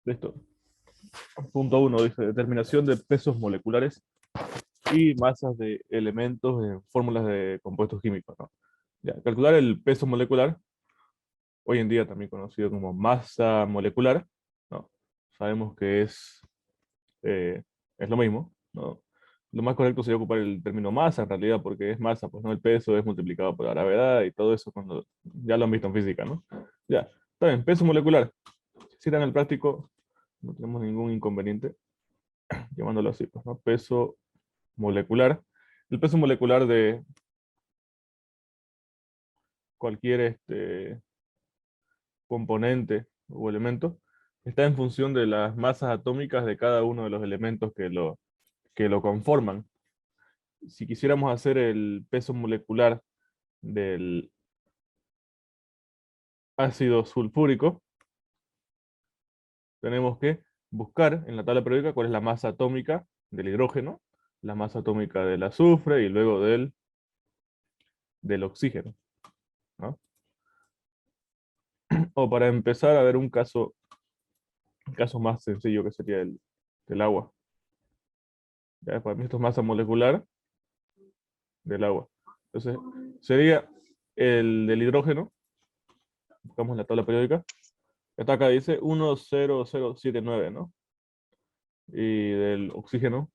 Listo. Punto uno dice determinación de pesos moleculares y masas de elementos en fórmulas de compuestos químicos, ¿no? Ya, calcular el peso molecular, hoy en día también conocido como masa molecular, ¿no? Sabemos que eh, es lo mismo, ¿no? Lo más correcto sería ocupar el término masa en realidad, porque es masa, pues no, el peso es multiplicado por la gravedad y todo eso cuando ya lo han visto en física, ¿no? Ya, está bien, peso molecular. Si era en el práctico, no tenemos ningún inconveniente llamándolo así, pues, ¿no? Peso molecular. El peso molecular de cualquier componente o elemento está en función de las masas atómicas de cada uno de los elementos que lo conforman. Si quisiéramos hacer el peso molecular del ácido sulfúrico, tenemos que buscar en la tabla periódica cuál es la masa atómica del hidrógeno, la masa atómica del azufre y luego del oxígeno, ¿no? O para empezar a ver un caso más sencillo que sería el del agua. Ya, para mí esto es masa molecular del agua. Entonces, sería el del hidrógeno, buscamos en la tabla periódica, esta acá dice 10079, ¿no? Y del oxígeno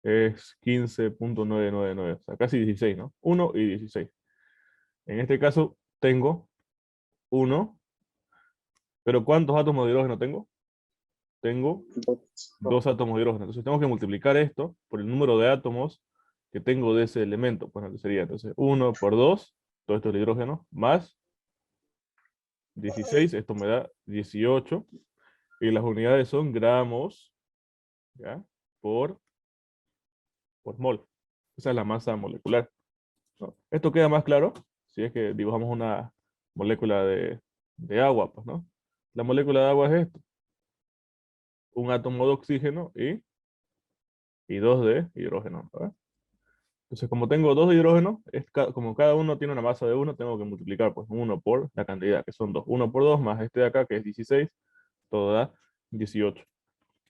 es 15.999, o sea, casi 16, ¿no? 1 y 16. En este caso tengo 1, pero ¿cuántos átomos de hidrógeno tengo? Tengo Dos. 2 átomos de hidrógeno. Entonces tengo que multiplicar esto por el número de átomos que tengo de ese elemento. Bueno, que sería entonces 1 por 2, todo esto es el hidrógeno, más 16, esto me da 18, y las unidades son gramos, ¿ya? Por, por mol. Esa es la masa molecular, ¿no? Esto queda más claro si es que dibujamos una molécula de agua, pues, ¿no? La molécula de agua es esto, un átomo de oxígeno y dos de hidrógeno, ¿verdad? Entonces, como tengo dos de hidrógeno, como cada uno tiene una masa de uno, tengo que multiplicar pues uno por la cantidad, que son dos. Uno por dos más este de acá, que es 16, todo da 18.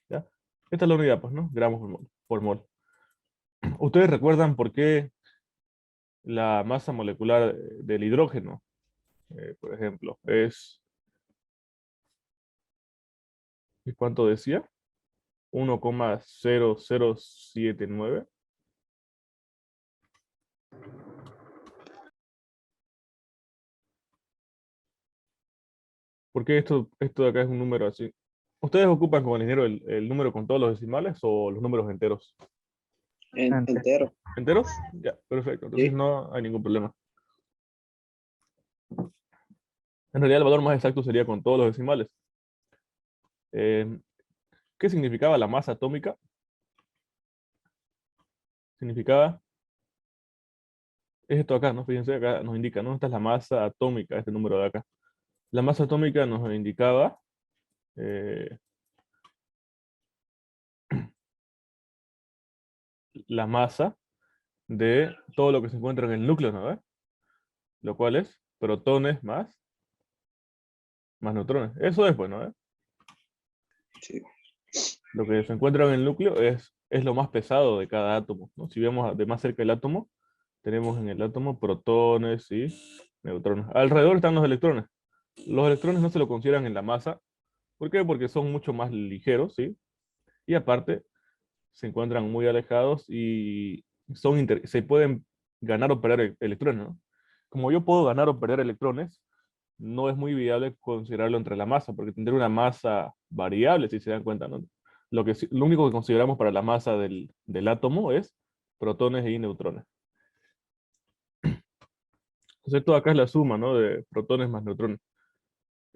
¿Ya? Esta es la unidad, pues, ¿no? Gramos por mol. ¿Ustedes recuerdan por qué la masa molecular del hidrógeno, por ejemplo, ¿es cuánto decía? 1,0079. ¿Por qué esto de acá es un número así? ¿Ustedes ocupan como ingeniero el número con todos los decimales o los números enteros? Entero. ¿Enteros? Ya, perfecto. Entonces Sí. no hay ningún problema. En realidad el valor más exacto sería con todos los decimales. Eh, ¿Qué significaba la masa atómica? Significaba es esto acá, ¿no? Fíjense, acá nos indica, ¿no? Esta es la masa atómica, este número de acá. La masa atómica nos indicaba eh, la masa de todo lo que se encuentra en el núcleo, ¿no? Lo cual es protones más neutrones. Eso es, bueno, ¿eh? Sí. Lo que se encuentra en el núcleo es lo más pesado de cada átomo, ¿no? Si vemos de más cerca el átomo, tenemos en el átomo protones y neutrones. Alrededor están los electrones. Los electrones no se lo consideran en la masa. ¿Por qué? Porque son mucho más ligeros, ¿sí? Y aparte, se encuentran muy alejados y se pueden ganar o perder electrones, ¿no? Como yo puedo ganar o perder electrones, no es muy viable considerarlo entre la masa, porque tendría una masa variable, si se dan cuenta, ¿no? Lo único que consideramos para la masa del átomo es protones y neutrones. Entonces, esto acá es la suma, ¿no? De protones más neutrones.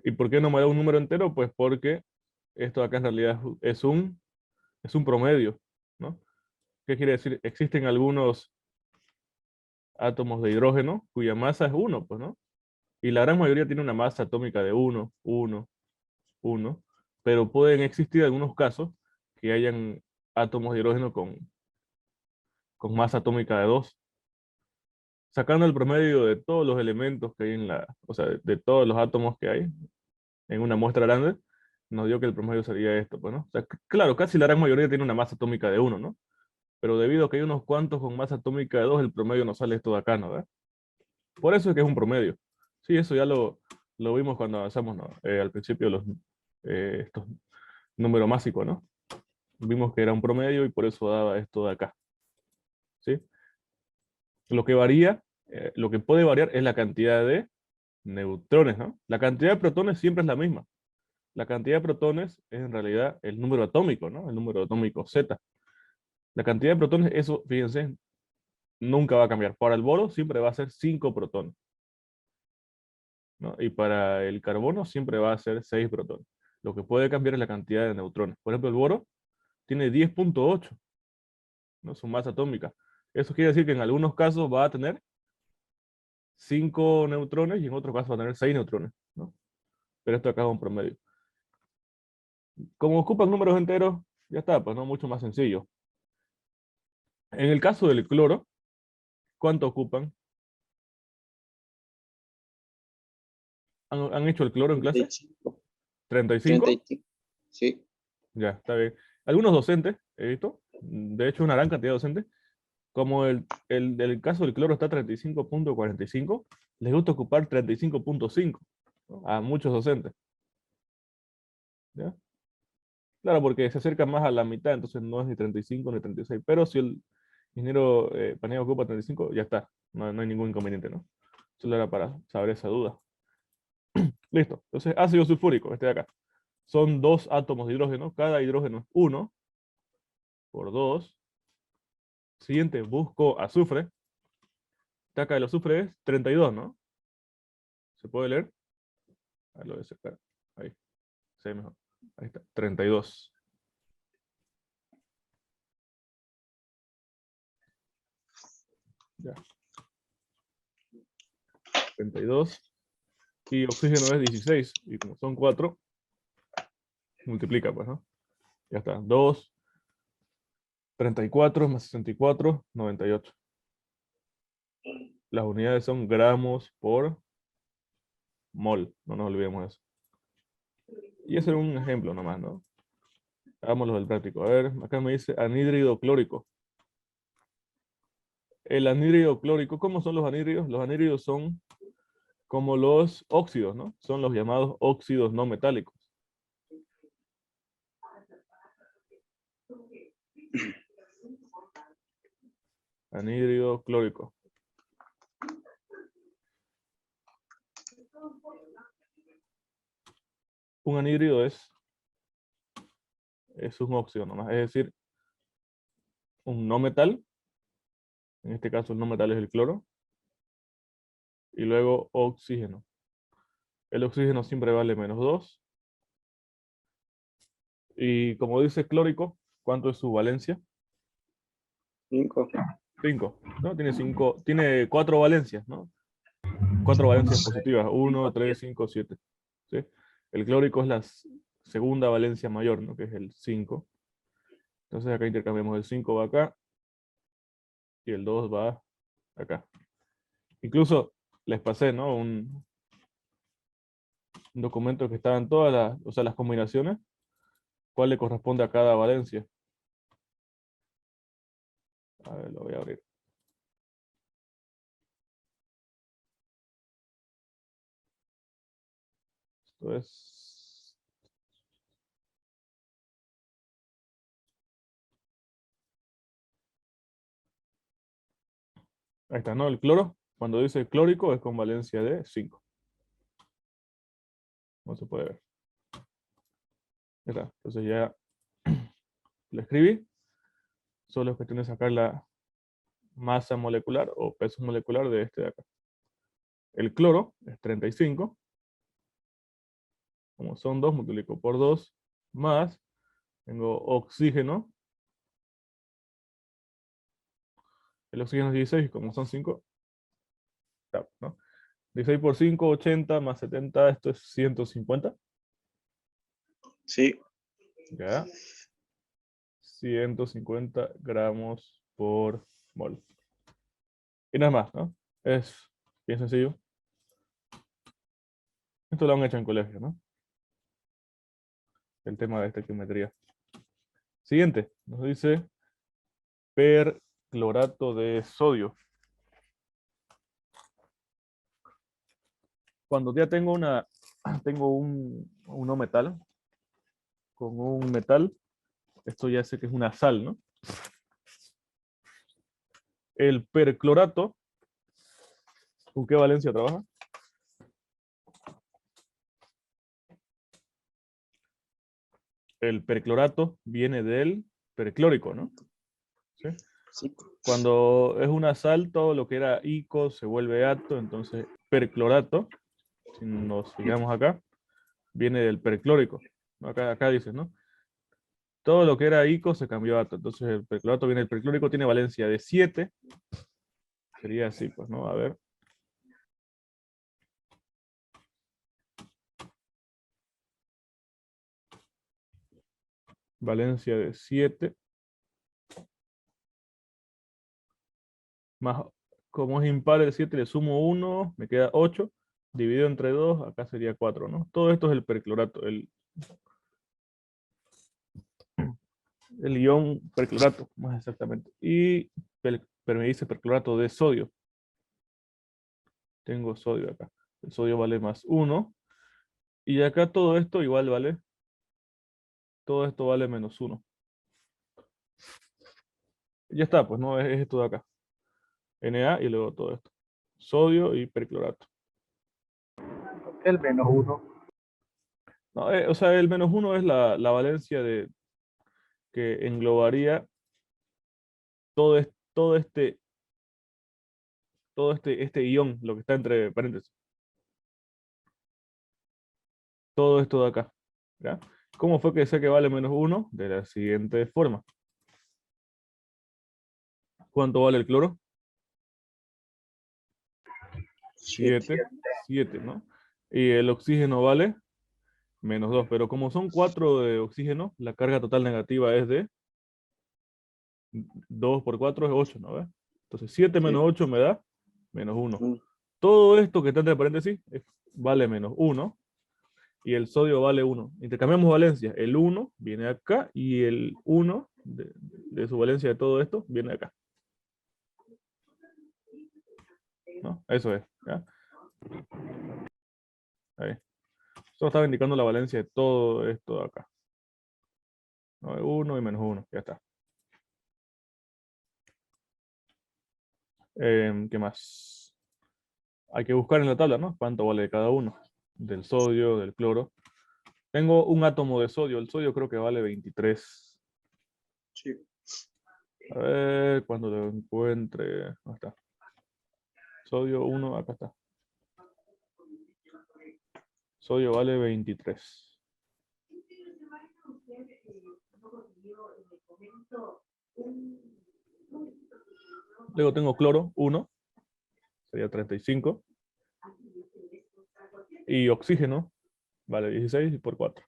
¿Y por qué no me da un número entero? Pues porque esto acá en realidad es un promedio, ¿no? ¿Qué quiere decir? Existen algunos átomos de hidrógeno cuya masa es uno, pues, ¿no? Y la gran mayoría tiene una masa atómica de uno, 1, 1, pero pueden existir algunos casos que hayan átomos de hidrógeno con masa atómica de 2. Sacando el promedio de todos los elementos que hay o sea, de todos los átomos que hay en una muestra grande, nos dio que el promedio sería esto, pues, ¿no? O sea, claro, casi la gran mayoría tiene una masa atómica de 1, ¿no? Pero debido a que hay unos cuantos con masa atómica de 2, el promedio nos sale esto de acá, ¿no? ¿Ve? Por eso es que es un promedio. Sí, eso ya lo vimos cuando avanzamos, ¿no? Al principio estos números másicos, ¿no? Vimos que era un promedio y por eso daba esto de acá. ¿Sí? Lo que varía, lo que puede variar es la cantidad de neutrones, ¿no? La cantidad de protones siempre es la misma. La cantidad de protones es en realidad el número atómico, ¿no? El número atómico Z. La cantidad de protones, eso, fíjense, nunca va a cambiar. Para el boro siempre va a ser 5 protones, ¿no? Y para el carbono siempre va a ser 6 protones. Lo que puede cambiar es la cantidad de neutrones. Por ejemplo, el boro tiene 10,8, ¿no? Su masa atómica. Eso quiere decir que en algunos casos va a tener 5 neutrones y en otros casos va a tener 6 neutrones, ¿no? Pero esto acá es un promedio. Como ocupan números enteros, ya está, pues no, mucho más sencillo. En el caso del cloro, ¿cuánto ocupan? ¿Han hecho el cloro en clase? 35. 35. 35. Sí. Ya, está bien. Algunos docentes, he visto, de hecho una gran cantidad de docentes, como el caso del cloro está 35,45, les gusta ocupar 35,5, ¿no? A muchos docentes. ¿Ya? Claro, porque se acerca más a la mitad, entonces no es ni 35 ni 36, pero si el ingeniero Paneo ocupa 35, ya está, no hay ningún inconveniente, ¿no? Solo era para saber esa duda. Listo, entonces ácido sulfúrico, este de acá. Son 2 átomos de hidrógeno, cada hidrógeno es 1 por 2. Siguiente, busco azufre. Esta acá el azufre es 32, ¿no? ¿Se puede leer? Ahí lo voy a sacar. Ahí, se ve mejor. Ahí está, 32. Ya, 32. Y oxígeno es 16. Y como son 4, multiplica, pues, ¿no? Ya está. 2, 34 más 64, 98. Las unidades son gramos por mol. No nos olvidemos de eso. Y ese es un ejemplo nomás, ¿no? Hagámoslo del práctico. A ver, acá me dice anhídrido clórico. El anhídrido clórico, ¿cómo son los anhídridos? Los anhídridos son como los óxidos, ¿no? Son los llamados óxidos no metálicos. Anhídrido clórico. Un anhídrido es un óxido nomás, es decir, un no metal, en este caso el no metal es el cloro, y luego oxígeno. El oxígeno siempre vale -2. Y como dice clórico, ¿cuánto es su valencia? 5. 5, ¿no? Tiene 4 valencias, ¿no? 4 valencias positivas, 1, 3, 5, 7. ¿Sí? El clórico es la segunda valencia mayor, ¿no? Que es el 5. Entonces acá intercambiamos el 5 va acá y el 2 va acá. Incluso les pasé, ¿no? Un documento que estaban todas o sea, las combinaciones, cuál le corresponde a cada valencia. A ver, lo voy a abrir. Esto es... Ahí está, ¿no? El cloro, cuando dice clórico, es con valencia de 5. No se puede ver. Ahí está. Entonces ya lo escribí. Solo es cuestión de sacar la masa molecular o peso molecular de este de acá. El cloro es 35. Como son 2, multiplico por 2 más. Tengo oxígeno. El oxígeno es 16, como son 5, ¿no? 16 por 5, 80 más 70, esto es 150. Sí. Ya. 150 gramos por mol. Y nada más, ¿no? Es bien sencillo. Esto lo han hecho en colegio, ¿no? el tema de estequiometría. Siguiente, nos dice perclorato de sodio. Cuando ya tengo un metal, con un metal, esto ya sé que es una sal, ¿no? El perclorato, ¿con qué valencia trabaja? El perclorato viene del perclórico, ¿no? ¿Sí? Sí. Cuando es una sal, todo lo que era ico se vuelve ato, entonces perclorato, si nos fijamos acá, viene del perclórico. Acá dice, ¿no? Todo lo que era ico se cambió a ato, entonces el perclorato viene del perclórico, tiene valencia de 7, sería así, pues, ¿no? A ver. Valencia de 7. Más, como es impar el 7, le sumo 1, me queda 8. Dividido entre 2, acá sería 4, ¿no? Todo esto es el perclorato, el ion perclorato, más exactamente. Y me dice perclorato de sodio. Tengo sodio acá. El sodio vale más 1. Y acá todo esto igual vale. Todo esto vale menos 1. Ya está, pues no es esto de acá. Na y luego todo esto. Sodio y perclorato. El -1. No, o sea, el menos 1 es la valencia que englobaría todo, este ion, lo que está entre paréntesis. Todo esto de acá. ¿Ya? ¿Cómo fue que sé que vale menos 1? De la siguiente forma. ¿Cuánto vale el cloro? 7. 7, ¿no? Y el oxígeno vale menos 2. Pero como son 4 de oxígeno, la carga total negativa es de 2 por 4 es 8, ¿no ves? Entonces 7 menos 8 me da menos 1. Todo esto que está entre paréntesis vale menos 1 y el sodio vale 1. Intercambiamos valencia. El 1 viene acá y el 1 de su valencia de todo esto viene acá. ¿No? Eso es. ¿Ya? Ahí. Solo estaba indicando la valencia de todo esto de acá. ¿No? 1 y menos 1. Ya está. ¿Qué más? Hay que buscar en la tabla, ¿no? ¿Cuánto vale cada uno? Del sodio, del cloro. Tengo un átomo de sodio. El sodio creo que vale 23. Sí. A ver, cuando lo encuentre. ¿Dónde está? Sodio 1, acá está. Sodio vale 23. Luego tengo cloro 1. Sería 35. Y oxígeno vale 16 y por 4.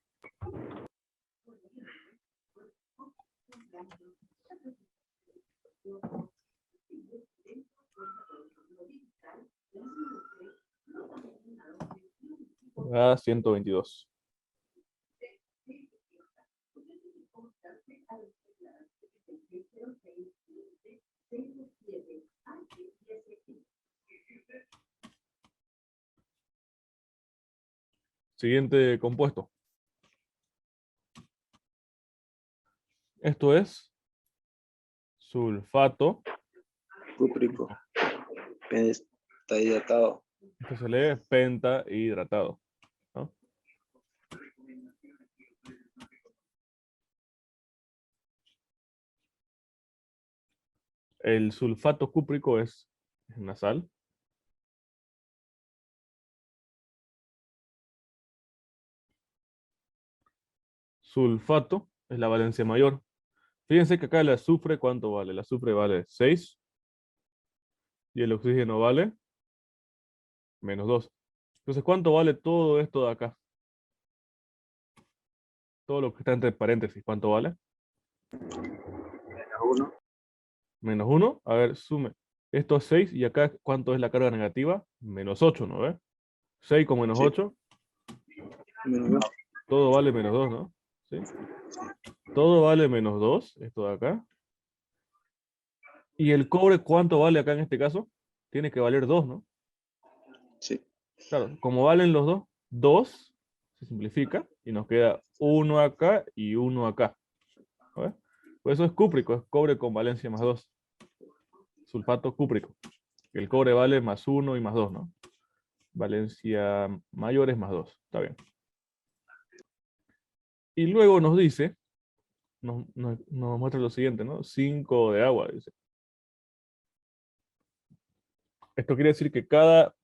A 122. Siguiente compuesto. Esto es sulfato Cúprico. Está hidratado. Esto se lee pentahidratado, ¿no? El sulfato cúprico es una sal. Sulfato es la valencia mayor. Fíjense que acá el azufre, ¿cuánto vale? El azufre vale 6 y el oxígeno vale menos 2. Entonces, ¿cuánto vale todo esto de acá? Todo lo que está entre paréntesis, ¿cuánto vale? -1. Menos 1. A ver, sume. Esto es 6 y acá, ¿cuánto es la carga negativa? Menos 8, ¿no ves? 6 con menos Sí. 8. Menos 2. Todo vale menos 2, ¿no? ¿sí? Todo vale menos 2, esto de acá. ¿Y el cobre cuánto vale acá en este caso? Tiene que valer 2, ¿no? Sí. Claro, como valen los dos, 2 se simplifica y nos queda 1 acá y 1 acá. ¿Ves? Pues eso es cúprico, es cobre con valencia más 2. Sulfato cúprico. El cobre vale más 1 y más 2, ¿no? Valencia mayor es más 2. Está bien. Y luego nos dice, nos muestra lo siguiente, ¿no? 5 de agua, dice. Esto quiere decir que cada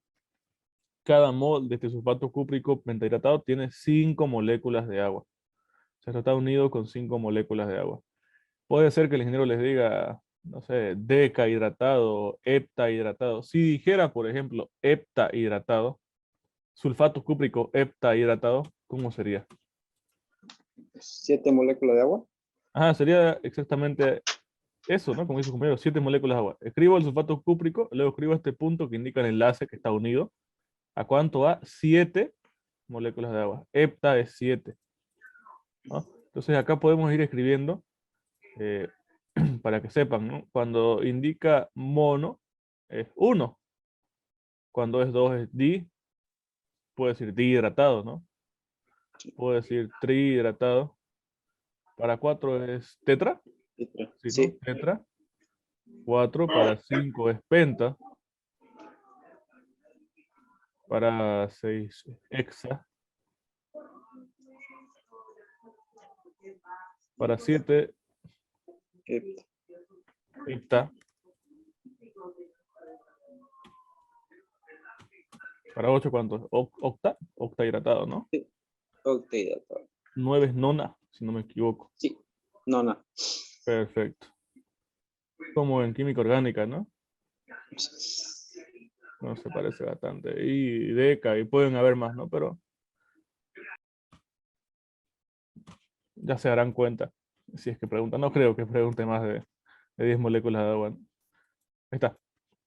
mol de este sulfato cúprico pentahidratado tiene 5 moléculas de agua. O sea, esto está unido con 5 moléculas de agua. Puede ser que el ingeniero les diga, no sé, decahidratado, heptahidratado. Si dijera, por ejemplo, heptahidratado, sulfato cúprico heptahidratado, ¿cómo sería? 7 moléculas de agua. Ajá, sería exactamente eso, ¿no? Como dice su compañero, 7 moléculas de agua. Escribo el sulfato cúprico, luego escribo este punto que indica el enlace que está unido. ¿A cuánto va? 7 moléculas de agua. Hepta es 7, ¿no? Entonces acá podemos ir escribiendo eh, para que sepan, ¿no? Cuando indica mono es 1. Cuando es 2 es di. Puede decir dihidratado, ¿no? Puede decir trihidratado. Para 4 es tetra. Sí, ¿no? Sí. Tetra. 4 para 5 es penta. Para 6 es hexa. Para 7 Hepta. hepta. Para 8 ¿cuánto es? Octa. Octahidratado, ¿no? Sí. Octahidratado. 9 es nona, si no me equivoco. Sí. No. Perfecto. Como en química orgánica, ¿no? No se parece bastante. Y deca, y pueden haber más, ¿no? Pero ya se darán cuenta. Si es que preguntan, no creo que pregunte más de 10 moléculas de agua, ¿no? Ahí está.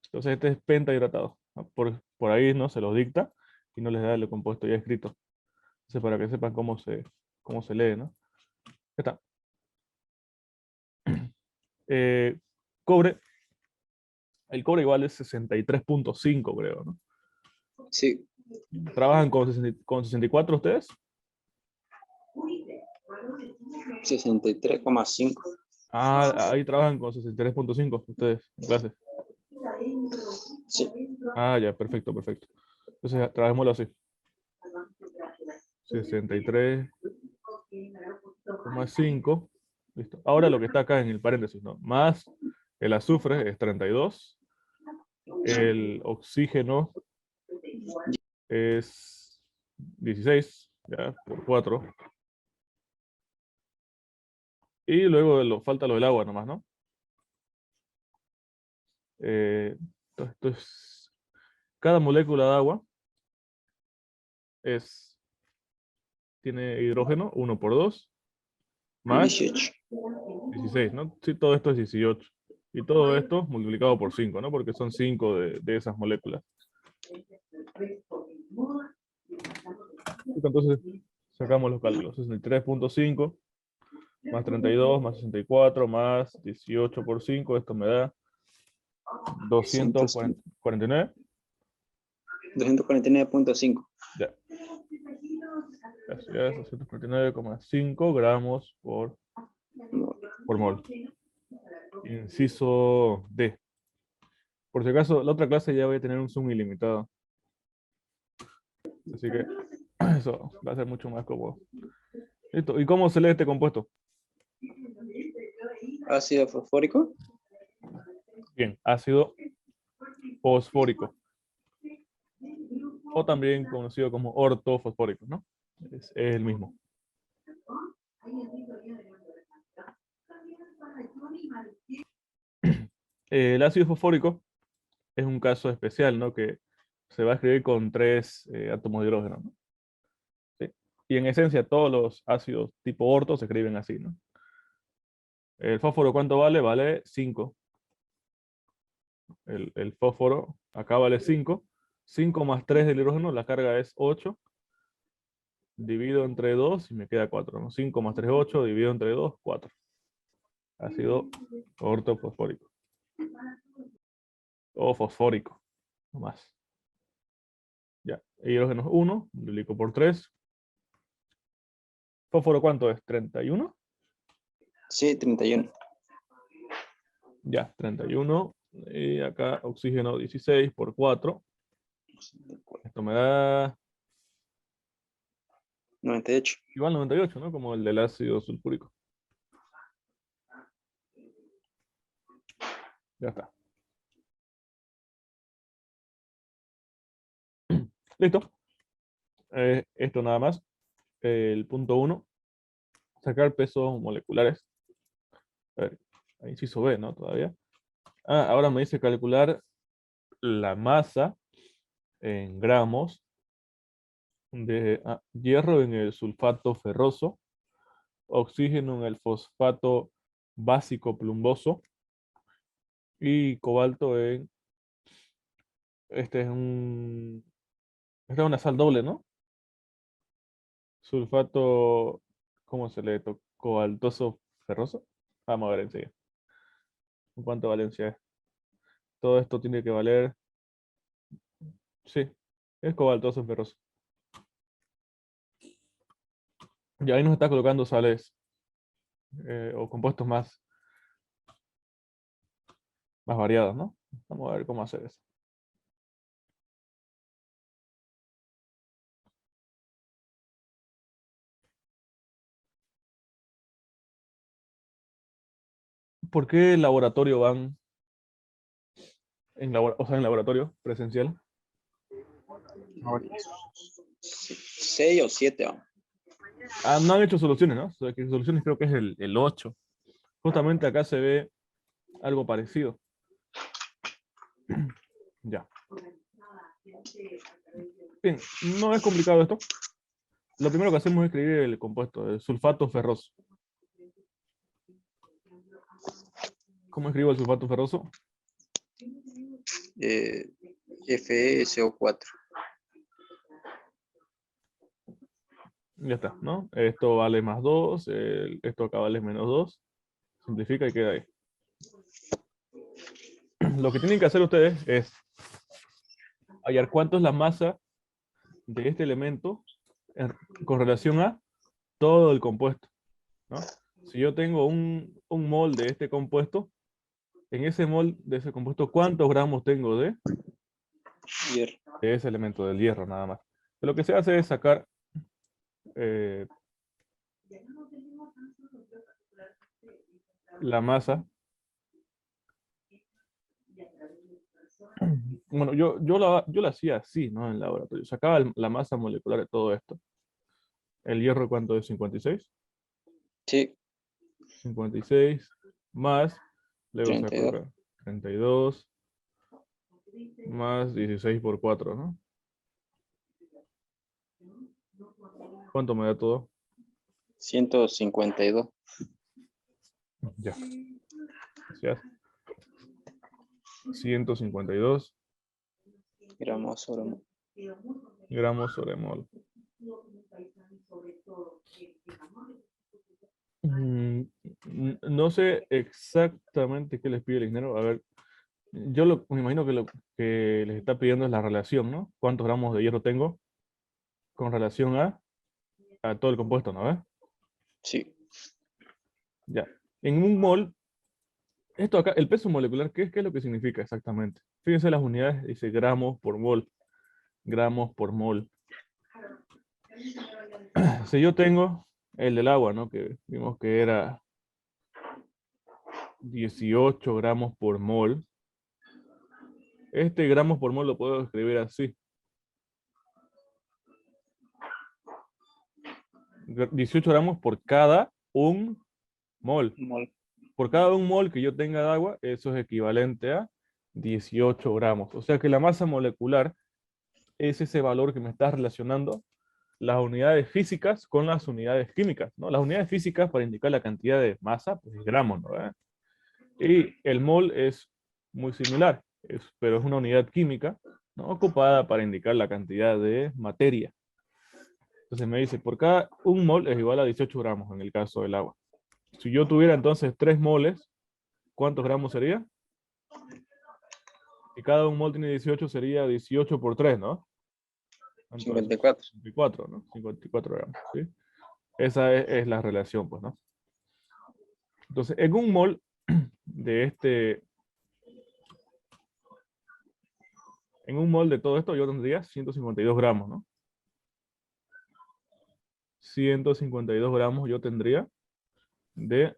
Entonces este es pentahidratado. ¿No? Por ahí no se los dicta y no les da el compuesto ya escrito. Entonces para que sepan cómo se lee, ¿no? Ahí está. Cobre. El cobre igual es 63.5, creo, ¿no? Sí. ¿Trabajan con 64 ustedes? 63,5. Ah, ahí trabajan con 63.5 ustedes en clase. Sí. Ah, ya, perfecto. Entonces, trabajémoslo así. 63,5. Listo. Ahora lo que está acá en el paréntesis, ¿no? Más el azufre es 32. El oxígeno es 16, ya, por 4. Y luego falta lo del agua nomás, ¿no? Entonces, cada molécula de agua tiene hidrógeno 1 por 2 más 18. 16, ¿no? Sí, todo esto es 18. Y todo esto multiplicado por 5, ¿no? Porque son 5 de esas moléculas. Entonces, sacamos los cálculos. 63.5 más 32 más 64 más 18 por 5. Esto me da 249. 249.5. Ya. Así es, 249,5 gramos por mol. Inciso D. Por si acaso, la otra clase ya voy a tener un zoom ilimitado. Así que eso va a ser mucho más cómodo. Listo. ¿Y cómo se lee este compuesto? Ácido fosfórico. Bien, ácido fosfórico. O también conocido como ortofosfórico, ¿no? Es el mismo. El ácido fosfórico es un caso especial, ¿no? Que se va a escribir con 3 átomos de hidrógeno, ¿no? ¿Sí? Y en esencia todos los ácidos tipo orto se escriben así, ¿no? El fósforo, ¿cuánto vale? Vale 5. El fósforo acá vale 5. 5 más 3 del hidrógeno, la carga es 8. divido entre 2 y me queda 4, ¿no? 5 más 3, 8, divido entre 2, 4. Ácido ortofosfórico. O fosfórico, no más. Ya, hidrógeno 1, multiplico por 3. ¿Fósforo cuánto es? ¿31? Sí, 31. Ya, 31. Y acá oxígeno 16 por 4. Esto me da 98. igual 98, ¿no? Como el del ácido sulfúrico. Ya está. Listo. Esto nada más. El punto 1. Sacar pesos moleculares. A ver, inciso B, ¿no? Todavía. Ahora me dice calcular la masa en gramos de hierro en el sulfato ferroso, oxígeno en el fosfato básico plumboso y cobalto en esta es una sal doble, ¿no? Sulfato, ¿cómo se lee? Cobaltoso ferroso. Vamos a ver enseguida. ¿Cuánto valencia es? Todo esto tiene que valer. Sí, es cobaltoso ferroso. Y ahí nos está colocando sales o compuestos más variados, ¿no? Vamos a ver cómo hacer eso. ¿Por qué el laboratorio van en laboratorio presencial? 6 o 7. No han hecho soluciones, ¿no? O sea, que soluciones creo que es el 8. Justamente acá se ve algo parecido. Ya. Bien, no es complicado esto. Lo primero que hacemos es escribir el compuesto, el sulfato ferroso. ¿Cómo escribo el sulfato ferroso? FeSO4. Ya está, ¿no? Esto vale más 2, esto acá vale menos 2. Simplifica y queda ahí. Lo que tienen que hacer ustedes es hallar cuánto es la masa de este elemento con relación a todo el compuesto, ¿no? Si yo tengo un mol de este compuesto, en ese mol de ese compuesto, ¿cuántos gramos tengo de Hierro. ese elemento, del hierro, nada más? Lo que se hace es sacar la masa. Bueno, yo la hacía así, ¿no? En el laboratorio. Sacaba la masa molecular de todo esto. ¿El hierro cuánto es? 56. Sí, 56 más, luego saco 32. acá, 32 más 16 por 4, ¿no? ¿Cuánto me da todo? 152. Ya. Gracias. 152 gramos sobre mol. gramos sobre mol. No sé exactamente qué les pide el ingeniero. A ver, me imagino que lo que les está pidiendo es la relación, ¿no? ¿Cuántos gramos de hierro tengo con relación a todo el compuesto, ¿no? ¿Ves? Sí. Ya. En un mol, esto acá, el peso molecular, ¿qué es lo que significa exactamente? Fíjense las unidades, dice gramos por mol. Gramos por mol. Si yo tengo el del agua, ¿no? Que vimos que era 18 gramos por mol. Este gramos por mol lo puedo escribir así. 18 gramos por cada un mol. Mol. Por cada un mol que yo tenga de agua, eso es equivalente a 18 gramos. O sea que la masa molecular es ese valor que me está relacionando las unidades físicas con las unidades químicas, ¿no? Las unidades físicas para indicar la cantidad de masa, pues es gramos, ¿no? Y el mol es muy similar, pero es una unidad química, ¿no? Ocupada para indicar la cantidad de materia. Entonces me dice, por cada un mol es igual a 18 gramos en el caso del agua. Si yo tuviera entonces 3 moles, ¿cuántos gramos sería? Y cada un mol tiene 18, sería 18 por 3, ¿no? Entonces, 54. 54, ¿no? 54 gramos, ¿sí? Esa es la relación, pues, ¿no? Entonces, en un mol en un mol de todo esto yo tendría 152 gramos, ¿no? 152 gramos yo tendría de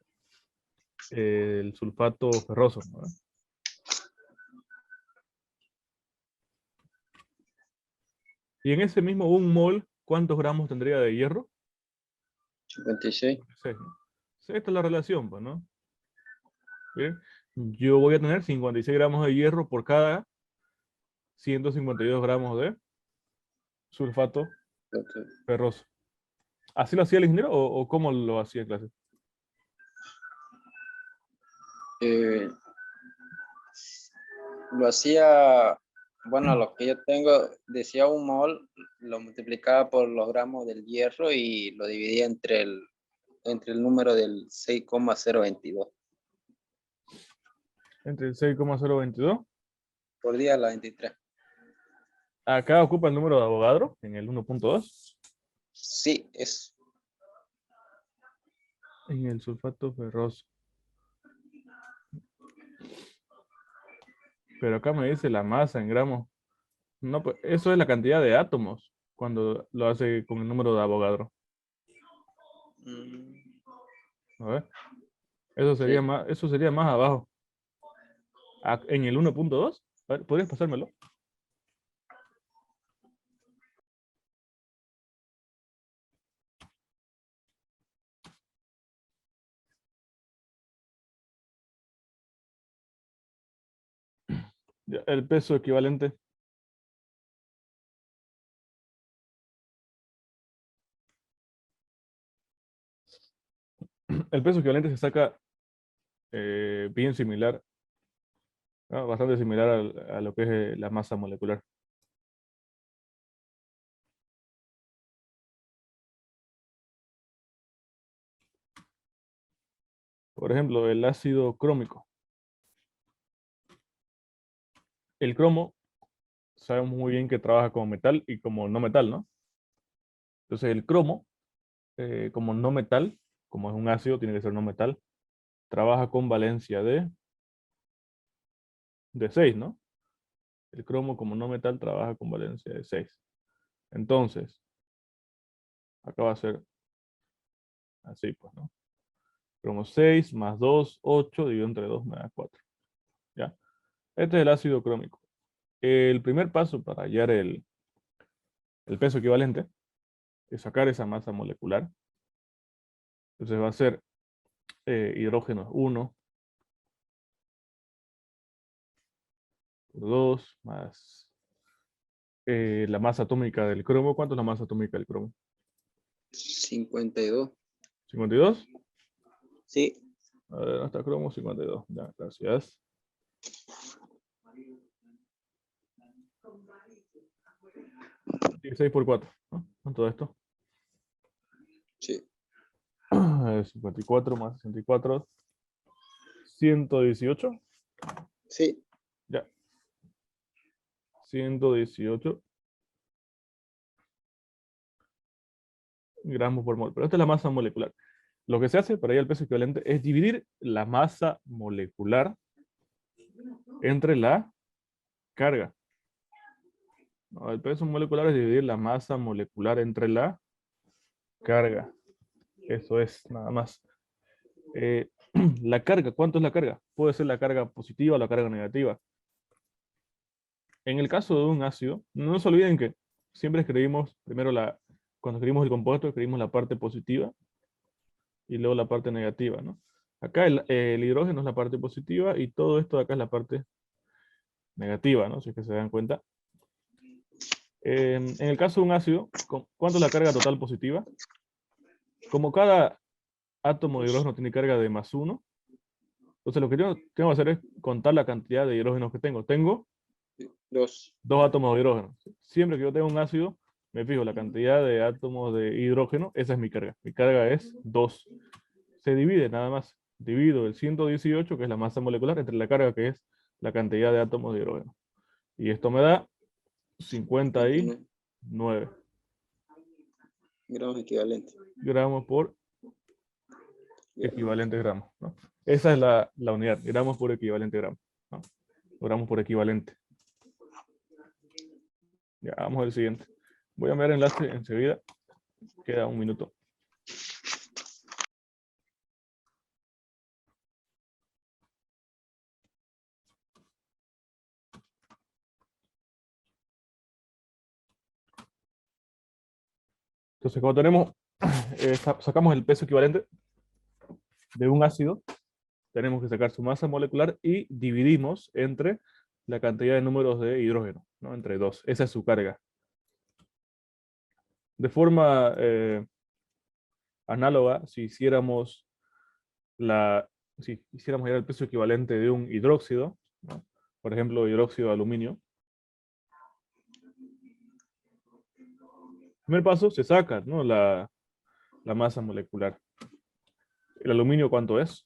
el sulfato ferroso, ¿no? Y en ese mismo un mol, ¿cuántos gramos tendría de hierro? 56. 6, ¿no? Sí, esta es la relación, pues, ¿no? Bien. Yo voy a tener 56 gramos de hierro por cada 152 gramos de sulfato ferroso. ¿Así lo hacía el ingeniero o cómo lo hacía en clase? Eh, lo hacía, bueno, lo que yo tengo, decía un mol, lo multiplicaba por los gramos del hierro y lo dividía entre el número del 6,022 Entre el 6,022. por día a la 23. Acá ocupa el número de Avogadro en el 1.2. Sí, es En el sulfato ferroso. Pero acá me dice la masa en gramos. No, pues eso es la cantidad de átomos cuando lo hace con el número de Avogadro. A ver. sí. Eso sería más abajo. En el 1.2. A ver, ¿podrías pasármelo? Ya, el peso equivalente. El peso equivalente se saca bien similar, ¿no? Bastante similar a lo que es la masa molecular. Por ejemplo, el ácido crómico. El cromo, sabemos muy bien que trabaja como metal y como no metal, ¿no? Entonces el cromo, como no metal, como es un ácido, tiene que ser no metal, trabaja con valencia de 6, ¿no? El cromo como no metal trabaja con valencia de 6. Entonces, acá va a ser así, pues, ¿no? Cromo 6 más 2, 8, dividido entre 2 me da 4. ¿Ya? Este es el ácido crómico. El primer paso para hallar el peso equivalente es sacar esa masa molecular. Entonces va a ser hidrógeno 1 por 2 más la masa atómica del cromo. ¿Cuánto es la masa atómica del cromo? 52. ¿52? Sí, A ver, ¿dónde está cromo? 52. Ya, gracias. 16 por 4, ¿no? ¿Cuánto es esto? sí, 54 más 64. 118. sí. Ya. 118 gramos por mol. Pero esta es la masa molecular. Lo que se hace para hallar el peso equivalente es dividir la masa molecular entre la carga. No, el peso molecular es dividir la masa molecular entre la carga. Eso es nada más. La carga, ¿cuánto es la carga? Puede ser la carga positiva o la carga negativa. En el caso de un ácido, no se olviden que siempre escribimos primero cuando escribimos el compuesto, escribimos la parte positiva y luego la parte negativa, ¿no? Acá el hidrógeno es la parte positiva y todo esto de acá es la parte negativa, ¿no? Si es que se dan cuenta. En el caso de un ácido, ¿cuánto es la carga total positiva? Como cada átomo de hidrógeno tiene carga de +1, entonces lo que tengo que hacer es contar la cantidad de hidrógenos que tengo. Tengo 2. 2 átomos de hidrógeno. Siempre que yo tenga un ácido, me fijo la cantidad de átomos de hidrógeno, esa es mi carga. Mi carga es 2. Se divide nada más. Divido el 118, que es la masa molecular, entre la carga, que es la cantidad de átomos de hidrógeno. Y esto me da 59 gramos equivalentes. gramos por equivalente gramo, ¿no? Esa es la unidad, gramos por equivalente gramo, ¿no? Gramos por equivalente. Ya, vamos al siguiente. Voy a enviar enlace enseguida. Queda un minuto. Entonces, cuando tenemos, sacamos el peso equivalente de un ácido, tenemos que sacar su masa molecular y dividimos entre la cantidad de números de hidrógeno, ¿no? Entre 2. Esa es su carga. De forma análoga, si hiciéramos ya el peso equivalente de un hidróxido, ¿no? Por ejemplo, hidróxido de aluminio. Primer paso, se saca, ¿no? la masa molecular. ¿El aluminio cuánto es?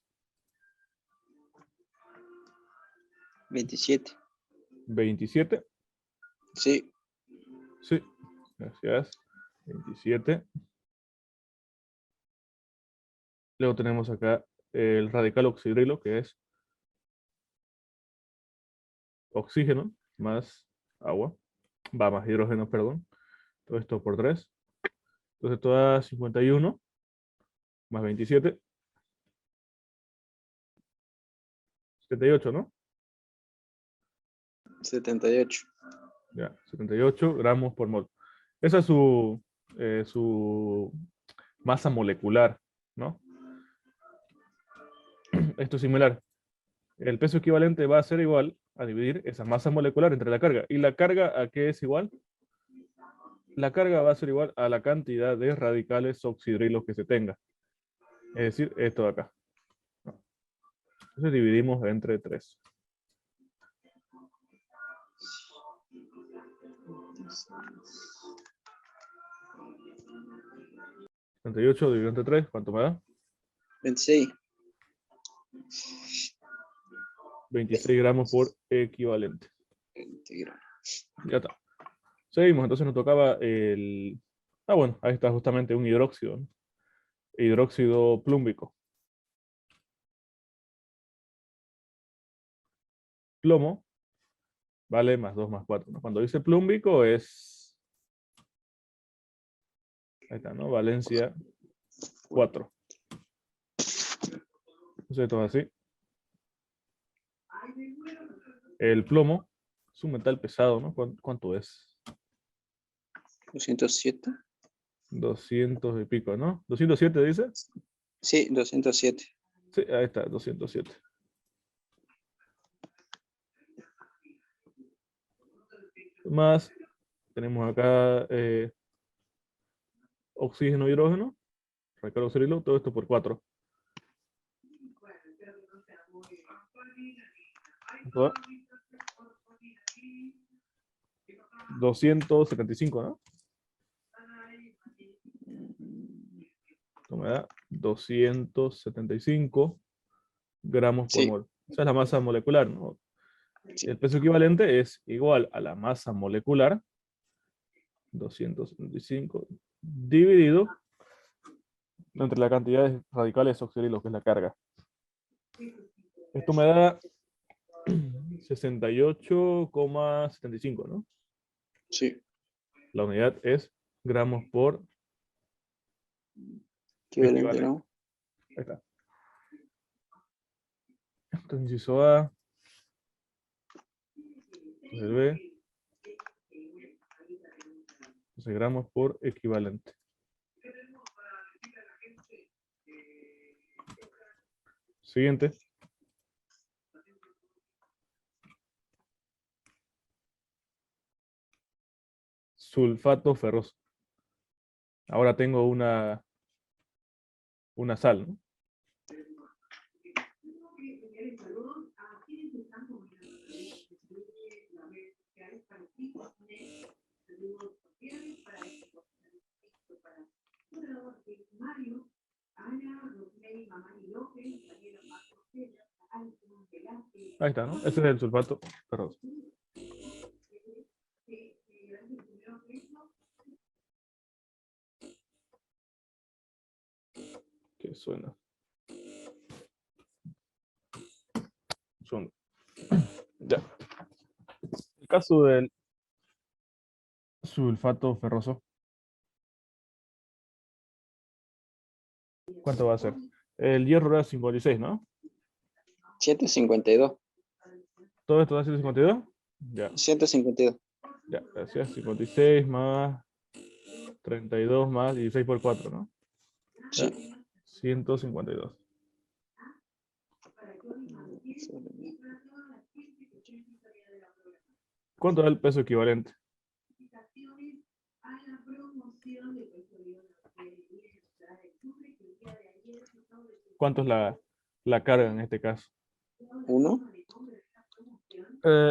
27. 27. Sí. Sí, gracias. 27. Luego tenemos acá el radical oxidrilo, que es oxígeno más agua. Más hidrógeno, perdón. Todo esto por 3. Entonces esto da 51 más 27. 78, ¿no? 78. Ya, 78 gramos por mol. Esa es su masa molecular, ¿no? Esto es similar. El peso equivalente va a ser igual a dividir esa masa molecular entre la carga. ¿Y la carga a qué es igual? La carga va a ser igual a la cantidad de radicales oxidrilos que se tenga. Es decir, esto de acá. Entonces dividimos entre 3. 78 dividido entre 3, ¿cuánto me da? 26. 26 gramos por equivalente. 20 gramos. Ya está. Seguimos, entonces nos tocaba el... Ah, bueno, ahí está justamente un hidróxido, ¿no? Hidróxido plúmbico. Plomo vale más 2 más 4, ¿no? Cuando dice plúmbico es... Ahí está, ¿no? Valencia 4. Entonces esto es así. El plomo es un metal pesado, ¿no? ¿Cuánto es? 207. 200 y pico, ¿no? ¿207 dice? Sí, 207. Sí, ahí está, 207. Más, tenemos acá oxígeno, hidrógeno, radical oxidrilo, todo esto por 4. 275, ¿no? Esto me da 275 gramos por Sí. mol. Esa es la masa molecular, ¿no? Sí. El peso equivalente es igual a la masa molecular, 275, dividido entre la cantidad de radicales oxidrilos, que es la carga. Esto me da 68,75, ¿no? Sí. La unidad es gramos por Equivalente, equivalente. ¿no? Ahí está. Entonces, inciso A. Entonces B. Entonces gramos por equivalente. Siguiente. Sulfato ferroso. Ahora tengo una sal, ¿no? Ahí está, ¿no? Ese es el sulfato ferroso. ¿Qué suena? Son. Ya. El caso del sulfato ferroso. ¿Cuánto va a ser? El hierro era 56, ¿no? 152. ¿Todo esto da 152? Ya, 152. ya. Gracias. 56 más 32 más 16 por 4, ¿no? Ya. Sí. 152. ¿Cuánto da el peso equivalente? ¿Cuánto es la carga en este caso? 1.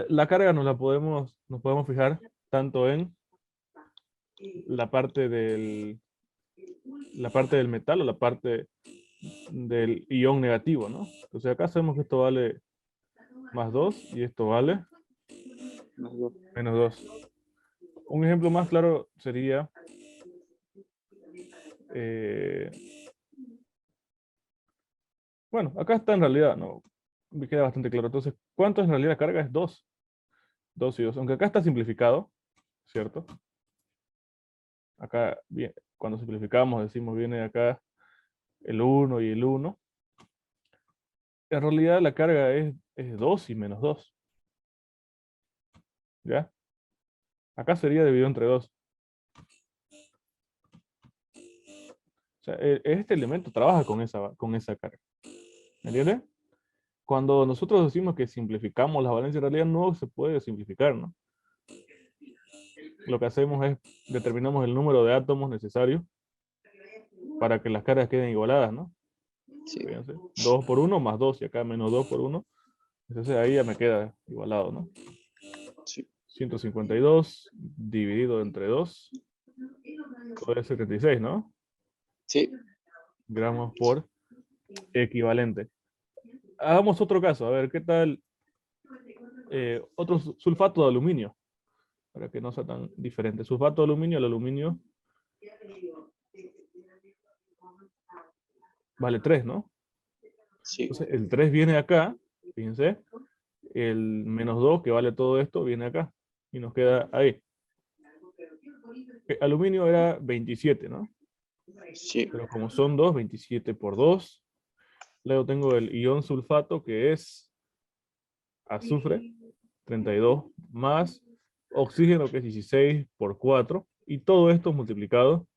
La carga nos podemos fijar tanto en la parte del metal o la parte del ion negativo, ¿no? Entonces acá sabemos que esto vale más 2 y esto vale menos 2. Un ejemplo más claro sería bueno, acá está en realidad, no me queda bastante claro. Entonces, ¿cuánto en realidad la carga? Es 2. 2 y 2. Aunque acá está simplificado, ¿cierto? Acá, bien, cuando simplificamos, decimos viene acá el 1 y el 1. En realidad la carga es 2 y menos 2. ¿Ya? Acá sería dividido entre 2. O sea, este elemento trabaja con esa carga. ¿Me entiendes? Cuando nosotros decimos que simplificamos la valencia, en realidad no se puede simplificar, ¿no? Lo que hacemos es determinamos el número de átomos necesarios para que las cargas queden igualadas, ¿no? Sí. Fíjense, 2 por 1 más 2 y acá menos 2 por 1. Entonces ahí ya me queda igualado, ¿no? Sí. 152 dividido entre 2 puede ser 76, ¿no? Sí. Gramos por equivalente. Hagamos otro caso, a ver, ¿qué tal? Otro sulfato de aluminio, para que no sea tan diferente. Sulfato de aluminio, el aluminio vale 3, ¿no? Sí. Entonces el 3 viene acá, fíjense, el menos 2 que vale todo esto viene acá y nos queda ahí. El aluminio era 27, ¿no? Sí. Pero como son 2, 27 por 2. Luego tengo el ion sulfato que es azufre, 32, más oxígeno que es 16 por 4. Y todo esto multiplicado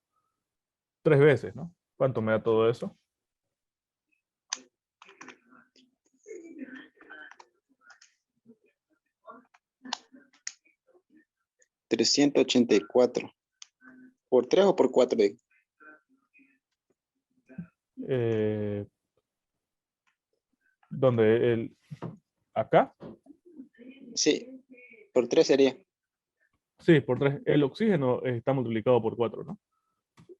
3 veces, ¿no? ¿Cuánto me da todo eso? $384. ¿Por 3 o por 4? Donde acá, Sí. Por 3 sería. sí, por 3. El oxígeno está multiplicado por 4, ¿no?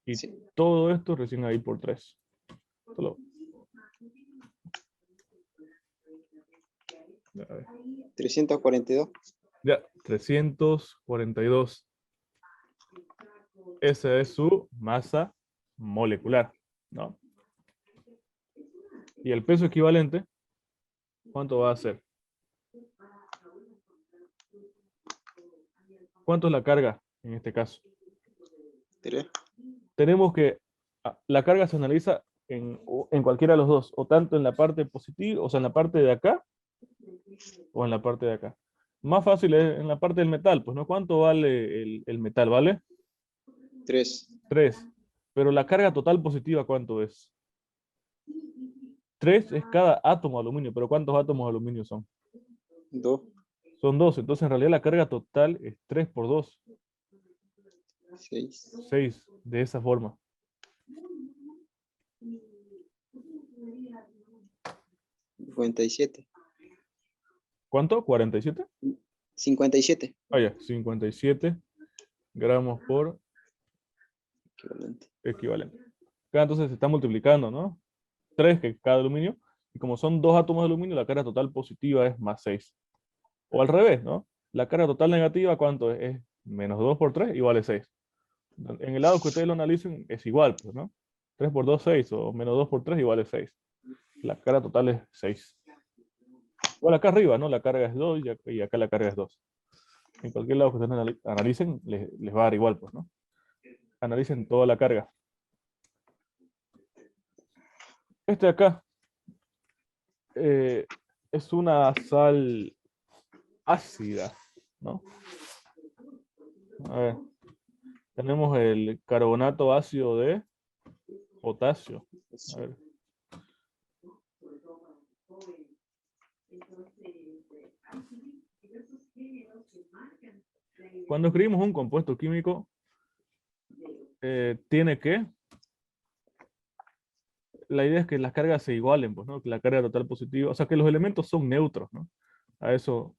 Y Sí. todo esto recién ahí por 3. Solo. A ver. 342. Ya, 342. Esa es su masa molecular, ¿no? Y el peso equivalente, ¿cuánto va a ser? ¿Cuánto es la carga en este caso? 3. Tenemos que la carga se analiza en cualquiera de los dos, o tanto en la parte positiva, o sea, en la parte de acá, o en la parte de acá. Más fácil es en la parte del metal, pues, ¿no? ¿Cuánto vale el metal? ¿Vale? 3. 3. Pero la carga total positiva, ¿cuánto es? 3 es cada átomo de aluminio, pero ¿cuántos átomos de aluminio son? 2. Son 2, entonces en realidad la carga total es 3 por 2, 6. 6, de esa forma. 57. ¿Cuánto? ¿47? 57. Ah, ya, 57 gramos por Equivalente. equivalente. Acá entonces se está multiplicando, ¿no? 3 que cada aluminio. Y como son 2 átomos de aluminio, la carga total positiva es más 6. O al revés, ¿no? La carga total negativa, ¿cuánto es? Es menos 2 por 3 igual a 6. En el lado que ustedes lo analicen es igual, pues, ¿no? 3 por 2, 6. O menos 2 por 3 igual a 6. La carga total es 6. Igual acá arriba, ¿no? La carga es 2 y acá la carga es 2. En cualquier lado que ustedes analicen, les va a dar igual, pues, ¿no? Analicen toda la carga. Este de acá es una sal ácida, ¿no? A ver, tenemos el carbonato ácido de potasio. A ver. Cuando escribimos un compuesto químico, tiene que... La idea es que las cargas se igualen, pues, ¿no? Que la carga total positiva, o sea, que los elementos son neutros, ¿no? A eso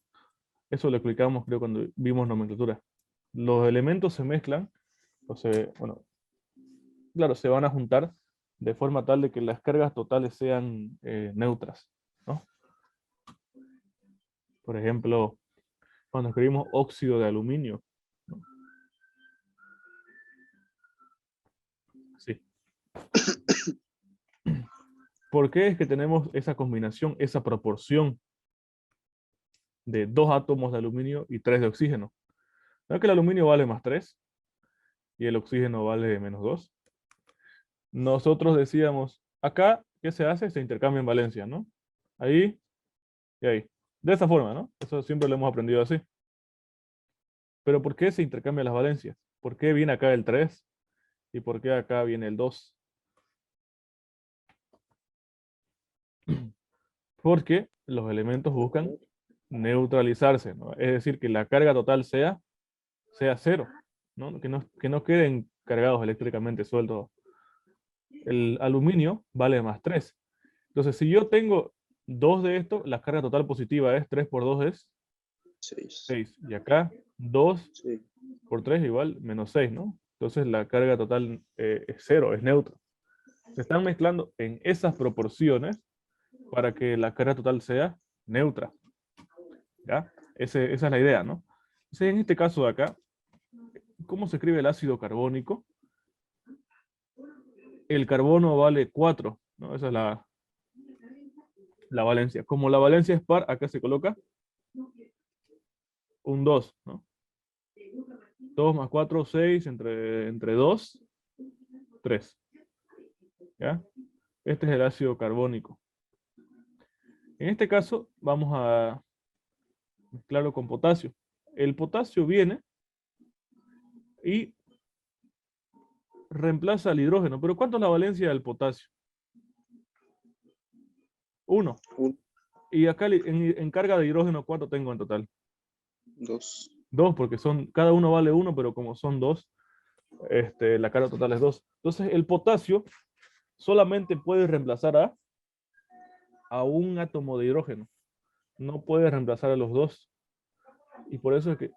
lo explicamos, creo, cuando vimos nomenclatura. Los elementos se mezclan, o bueno, claro, se van a juntar de forma tal de que las cargas totales sean neutras, ¿no? Por ejemplo, cuando escribimos óxido de aluminio, ¿no? Sí. ¿Por qué es que tenemos esa combinación, esa proporción de 2 átomos de aluminio y 3 de oxígeno? ¿No es que el aluminio vale más 3 y el oxígeno vale menos 2? Nosotros decíamos, acá, ¿qué se hace? Se intercambian valencias, ¿no? Ahí y ahí. De esa forma, ¿no? Eso siempre lo hemos aprendido así. Pero ¿por qué se intercambian las valencias? ¿Por qué viene acá el 3 y por qué acá viene el 2? Porque los elementos buscan neutralizarse, ¿no? Es decir, que la carga total sea 0, ¿no? Que no queden cargados eléctricamente sueltos. El aluminio vale más 3. Entonces, si yo tengo 2 de esto, la carga total positiva es 3 por 2 es 6. 6. Y acá 2 Sí. por 3 igual menos 6, ¿no? Entonces la carga total es 0, es neutra. Se están mezclando en esas proporciones para que la carga total sea neutra. ¿Ya? Esa es la idea, ¿no? Entonces, en este caso de acá, ¿cómo se escribe el ácido carbónico? El carbono vale 4, ¿no? Esa es la valencia. Como la valencia es par, acá se coloca un 2, ¿no? 2 más 4, 6, entre 2, 3. ¿Ya? Este es el ácido carbónico. En este caso, vamos a mezclarlo con potasio. El potasio viene y reemplaza al hidrógeno. ¿Pero cuánto es la valencia del potasio? 1. Y acá en carga de hidrógeno, ¿cuánto tengo en total? 2. 2, porque cada uno vale 1, pero como son 2, la carga total es 2. Entonces, el potasio solamente puede reemplazar a un átomo de hidrógeno. No puede reemplazar a los 2. Y por eso es que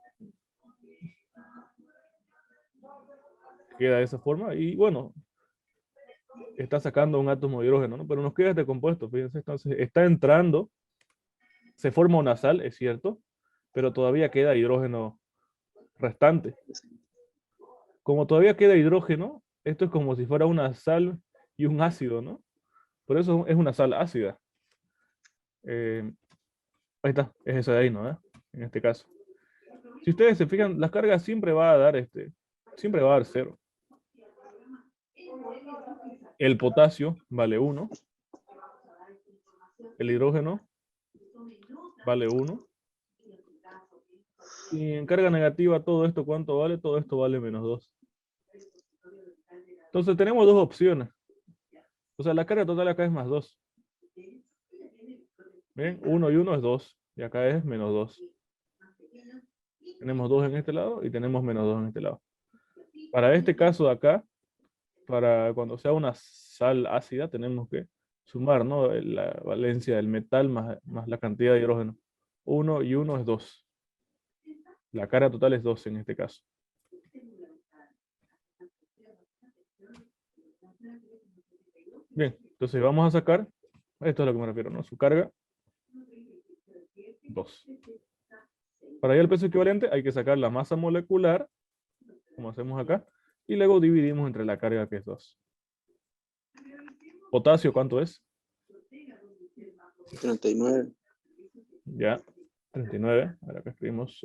queda de esa forma. Y bueno, está sacando un átomo de hidrógeno, ¿no? Pero nos queda este compuesto, fíjense. Entonces, está entrando, se forma una sal, es cierto, pero todavía queda hidrógeno restante. Como todavía queda hidrógeno, esto es como si fuera una sal y un ácido, ¿no? Por eso es una sal ácida. Ahí está, es esa de ahí, ¿no? En este caso. Si ustedes se fijan, las cargas siempre va a dar siempre va a dar 0. El potasio vale 1. El hidrógeno vale 1. Y en carga negativa todo esto, ¿cuánto vale? Todo esto vale menos 2. Entonces tenemos dos opciones. O sea, la carga total acá es más 2. ¿Bien? 1 y 1 es 2. Y acá es menos 2. Tenemos 2 en este lado y tenemos menos 2 en este lado. Para este caso de acá, para cuando sea una sal ácida, tenemos que sumar, ¿no? La valencia del metal más la cantidad de hidrógeno. 1 y 1 es 2. La carga total es 2 en este caso. Bien, entonces vamos a sacar, esto es a lo que me refiero, ¿no? Su carga, 2. Para hallar el peso equivalente hay que sacar la masa molecular, como hacemos acá, y luego dividimos entre la carga que es 2. Potasio, ¿cuánto es? 39. Ya, 39. Ahora que escribimos.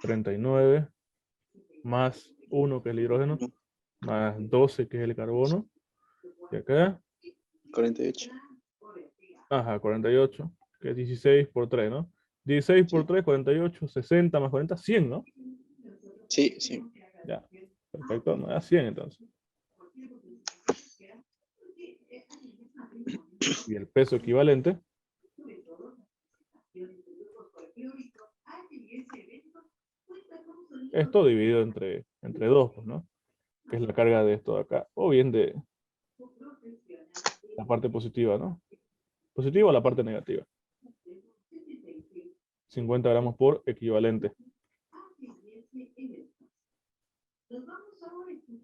...39... más 1 que es el hidrógeno, más 12 que es el carbono, y acá, 48. ajá, 48, que es 16 por 3, ¿no? 16 por Sí. 3, 48, 60 más 40, 100, ¿no? Sí, sí. Ya, perfecto, me da 100 entonces. Y el peso equivalente, esto dividido entre 2, pues, ¿no? Que es la carga de esto de acá, o bien de la parte positiva, ¿no? Positiva o la parte negativa. 50 gramos por equivalente.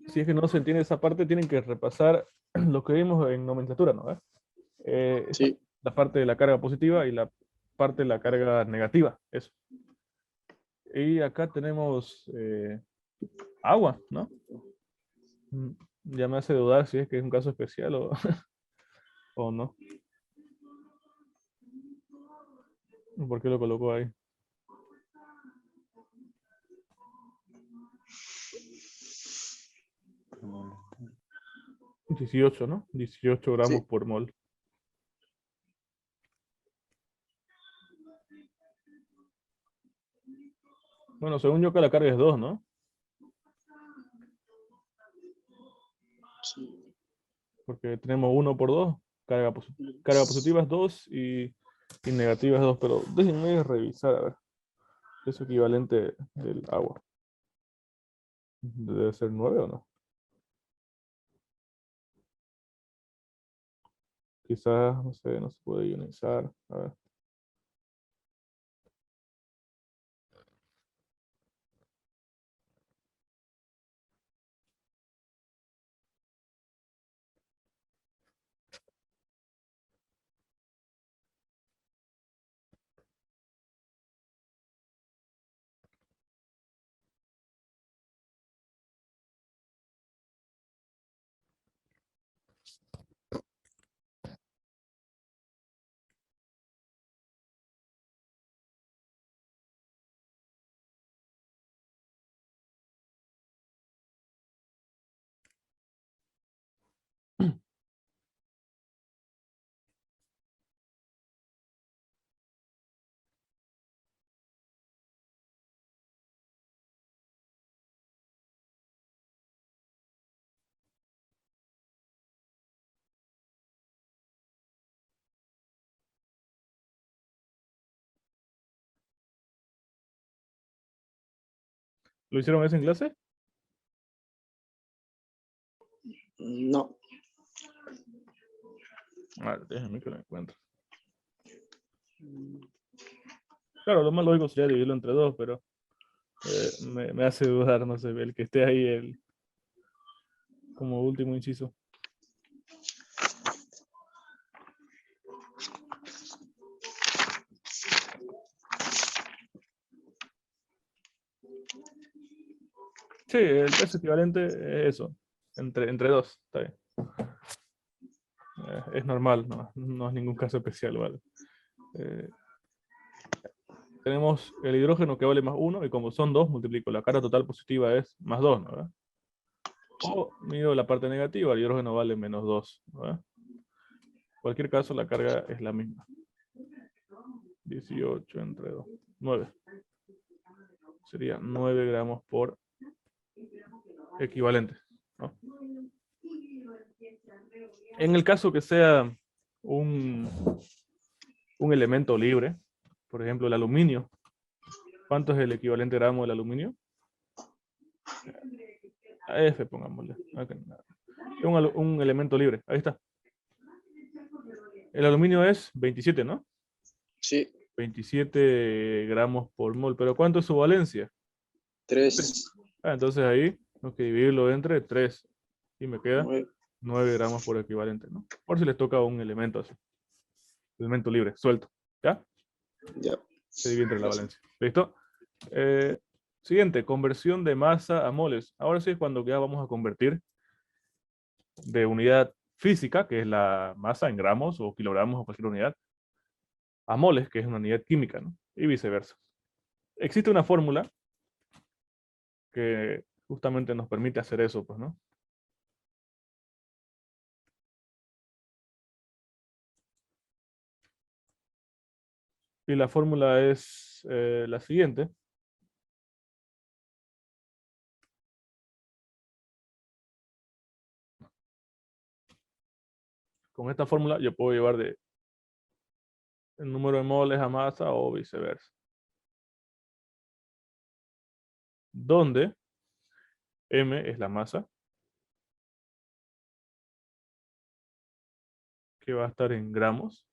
Si es que no se entiende esa parte, tienen que repasar lo que vimos en nomenclatura, ¿no? Sí. La parte de la carga positiva y la parte de la carga negativa, eso. Y acá tenemos agua, ¿no? Ya me hace dudar si es que es un caso especial o, o no. ¿Por qué lo colocó ahí? No. 18, ¿no? 18 gramos Sí. por mol. Bueno, según yo que la carga es 2, ¿no? Sí. Porque tenemos 1 por 2. Carga positiva es 2 y negativa es 2. Pero déjenme revisar, a ver. Es equivalente del agua. ¿Debe ser 9 o no? Quizás, no sé, no se puede ionizar. A ver. ¿Lo hicieron eso en clase? No. A ver, déjenme que lo encuentre. Claro, lo más lógico sería dividirlo entre 2, pero me hace dudar, no sé, el que esté ahí como último inciso. Sí, el peso equivalente es eso, entre 2, está bien. Es normal, no es ningún caso especial, ¿vale? Tenemos el hidrógeno que vale más 1 y como son 2, multiplico. La carga total positiva es más 2, ¿no? ¿Verdad? O mido la parte negativa, el hidrógeno vale menos 2, ¿no? En cualquier caso, la carga es la misma. 18 entre 2, 9. Sería 9 gramos por equivalente, ¿no? En el caso que sea un elemento libre, por ejemplo el aluminio, ¿cuánto es el equivalente gramo del aluminio? A F, pongámosle. Un elemento libre, ahí está. El aluminio es 27, ¿no? Sí, 27 gramos por mol. ¿Pero cuánto es su valencia? 3. Entonces ahí tengo que dividirlo entre 3. Y me queda 9. 9 gramos por equivalente, ¿no? Por si les toca un elemento así. Elemento libre, suelto. ¿Ya? Ya. Se divide entre la valencia. ¿Listo? Eh, Siguiente, conversión de masa a moles. Ahora sí es cuando ya vamos a convertir de unidad física, que es la masa en gramos o kilogramos o cualquier unidad, a moles, que es una unidad química, ¿no? Y viceversa. Existe una fórmula que justamente nos permite hacer eso, pues, ¿no? Y la fórmula es la siguiente. Con esta fórmula yo puedo llevar de el número de moles a masa o viceversa. Donde M es la masa, que va a estar en gramos.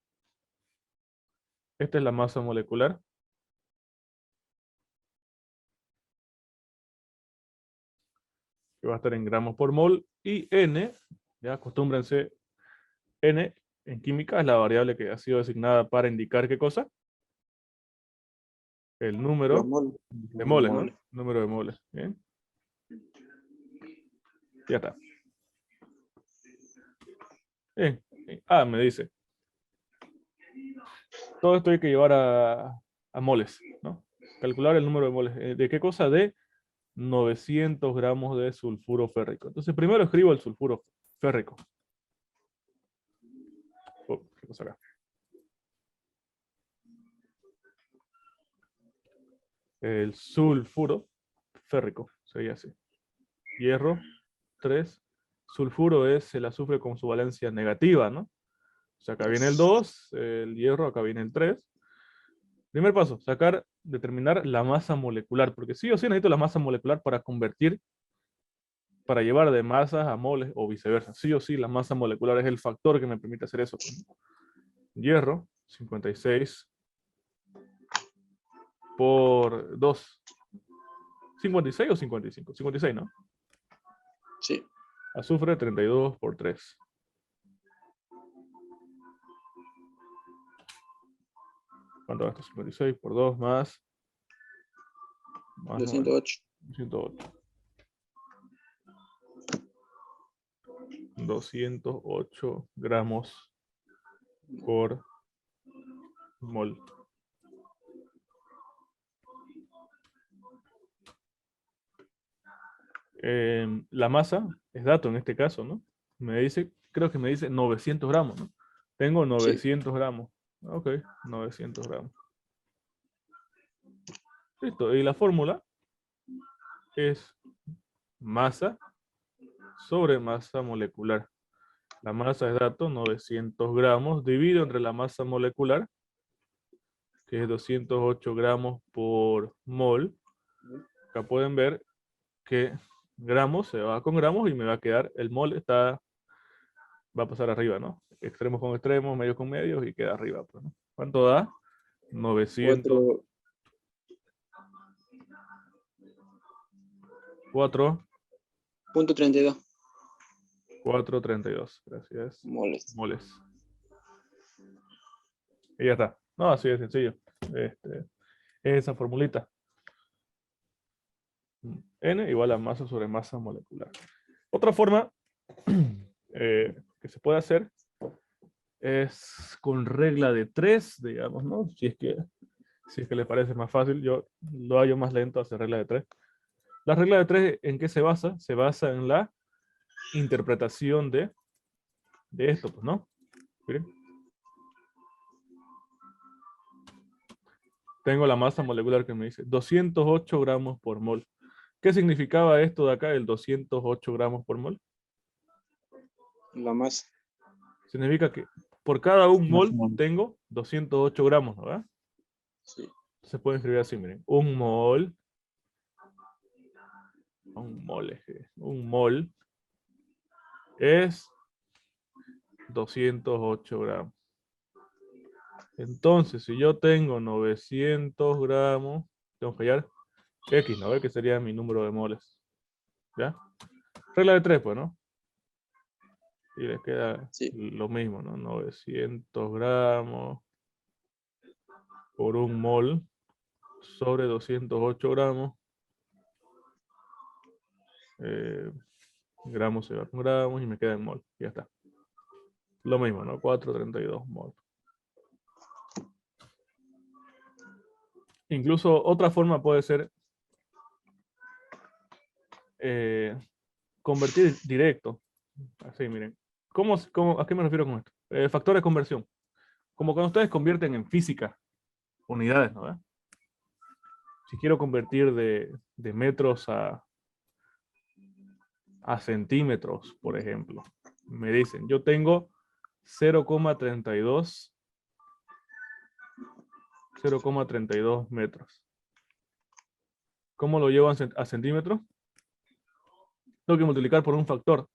Esta es la masa molecular, que va a estar en gramos por mol. Y N, ya acostúmbrense, N en química es la variable que ha sido designada para indicar ¿qué cosa? El Los número moles. de moles, ¿no? Número de moles. Bien. Ya está. Bien. Me dice. Todo esto hay que llevar a moles, ¿no? Calcular el número de moles. ¿De qué cosa? De 900 gramos de sulfuro férrico. Entonces primero escribo el sulfuro férrico. ¿Qué pasa acá? El sulfuro férrico, sería así. Hierro, 3. Sulfuro es el azufre con su valencia negativa, ¿no? O sea, acá viene el 2, el hierro, acá viene el 3. Primer paso, determinar la masa molecular, porque sí o sí necesito la masa molecular para convertir, para llevar de masas a moles o viceversa. Sí o sí, la masa molecular es el factor que me permite hacer eso. Hierro, 56 por 2. 56 o 55? 56, ¿no? Sí. Azufre, 32 por 3. ¿Cuánto va esto? 56 por 2 más 9. 208. 208. 208 gramos por mol. La masa es dato en este caso, ¿no? Creo que me dice 900 gramos, ¿no? Tengo 900 gramos. Ok, 900 gramos. Listo. Y la fórmula es masa sobre masa molecular. La masa es dato, 900 gramos, dividido entre la masa molecular, que es 208 gramos por mol. Acá pueden ver que gramos se va con gramos y me va a quedar, el mol va a pasar arriba, ¿no? Extremos con extremos, medios con medios y queda arriba, pues, ¿no? ¿Cuánto da? 900. 4.32 4.32. Gracias. moles. Moles. Y ya está. No, así de sencillo. Es esa formulita. N igual a masa sobre masa molecular. Otra forma que se puede hacer es con regla de 3, digamos, ¿no? Si es que les parece más fácil, yo lo hallo más lento hacer regla de 3. La regla de 3, ¿en qué se basa? Se basa en la interpretación de esto, pues, ¿no? Miren. Tengo la masa molecular que me dice 208 gramos por mol. ¿Qué significaba esto de acá, el 208 gramos por mol? La masa. Significa que por cada un mol tengo 208 gramos, ¿no? ¿Verdad? Sí. Se puede escribir así, miren. Un mol es 208 gramos. Entonces, si yo tengo 900 gramos, tengo que hallar X, ¿no? Que sería mi número de moles. ¿Ya? Regla de 3, pues, ¿no? Y les queda Sí. lo mismo, ¿no? 900 gramos por un mol sobre 208 gramos. Gramos se va con gramos y me queda en mol. Ya está. Lo mismo, ¿no? 432 mol. Incluso otra forma puede ser convertir directo. Así, miren. ¿A qué me refiero con esto? Factor de conversión. Como cuando ustedes convierten en física unidades, ¿no? Si quiero convertir de metros a centímetros, por ejemplo, me dicen, yo tengo 0,32 metros. ¿Cómo lo llevo a centímetros? Tengo que multiplicar por un factor.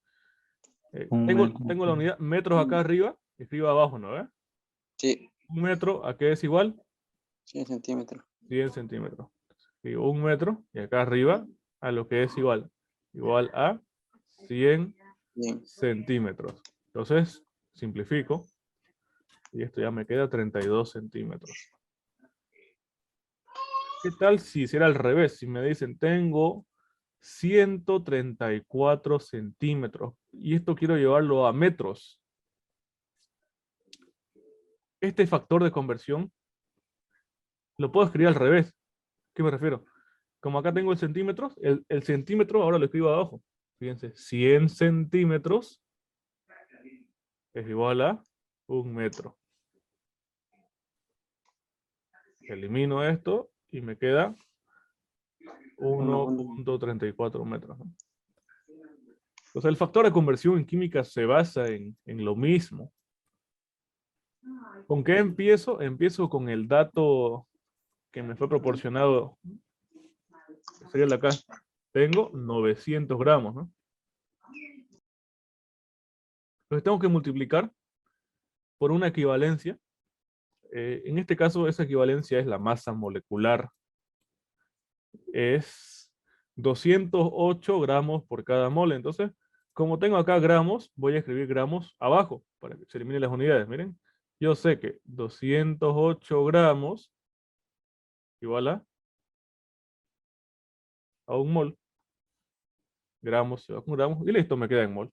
Tengo la unidad metros acá arriba y arriba abajo, ¿no? Sí, Un metro, ¿a qué es igual? 100 centímetros. 100 centímetros. Digo, un metro y acá arriba a lo que es igual. Igual a 100 Bien. centímetros. Entonces, simplifico. Y esto ya me queda 32 centímetros. ¿Qué tal si hiciera al revés? Si me dicen, tengo 134 centímetros y esto quiero llevarlo a metros. Este factor de conversión lo puedo escribir al revés. ¿Qué me refiero? Como acá tengo el centímetros, el centímetro ahora lo escribo abajo. Fíjense, 100 centímetros es igual a un metro. Elimino esto y me queda 1,34 metros, ¿no? Entonces el factor de conversión en química se basa en lo mismo. ¿Con qué empiezo? Empiezo con el dato que me fue proporcionado. Sería el de acá. Tengo 900 gramos, ¿no? Entonces tengo que multiplicar por una equivalencia. En este caso, esa equivalencia es la masa molecular. Es 208 gramos por cada mole. Entonces, como tengo acá gramos, voy a escribir gramos abajo para que se eliminen las unidades. Miren, yo sé que 208 gramos igual a un mol. Gramos se va con gramos y listo, me queda en mol.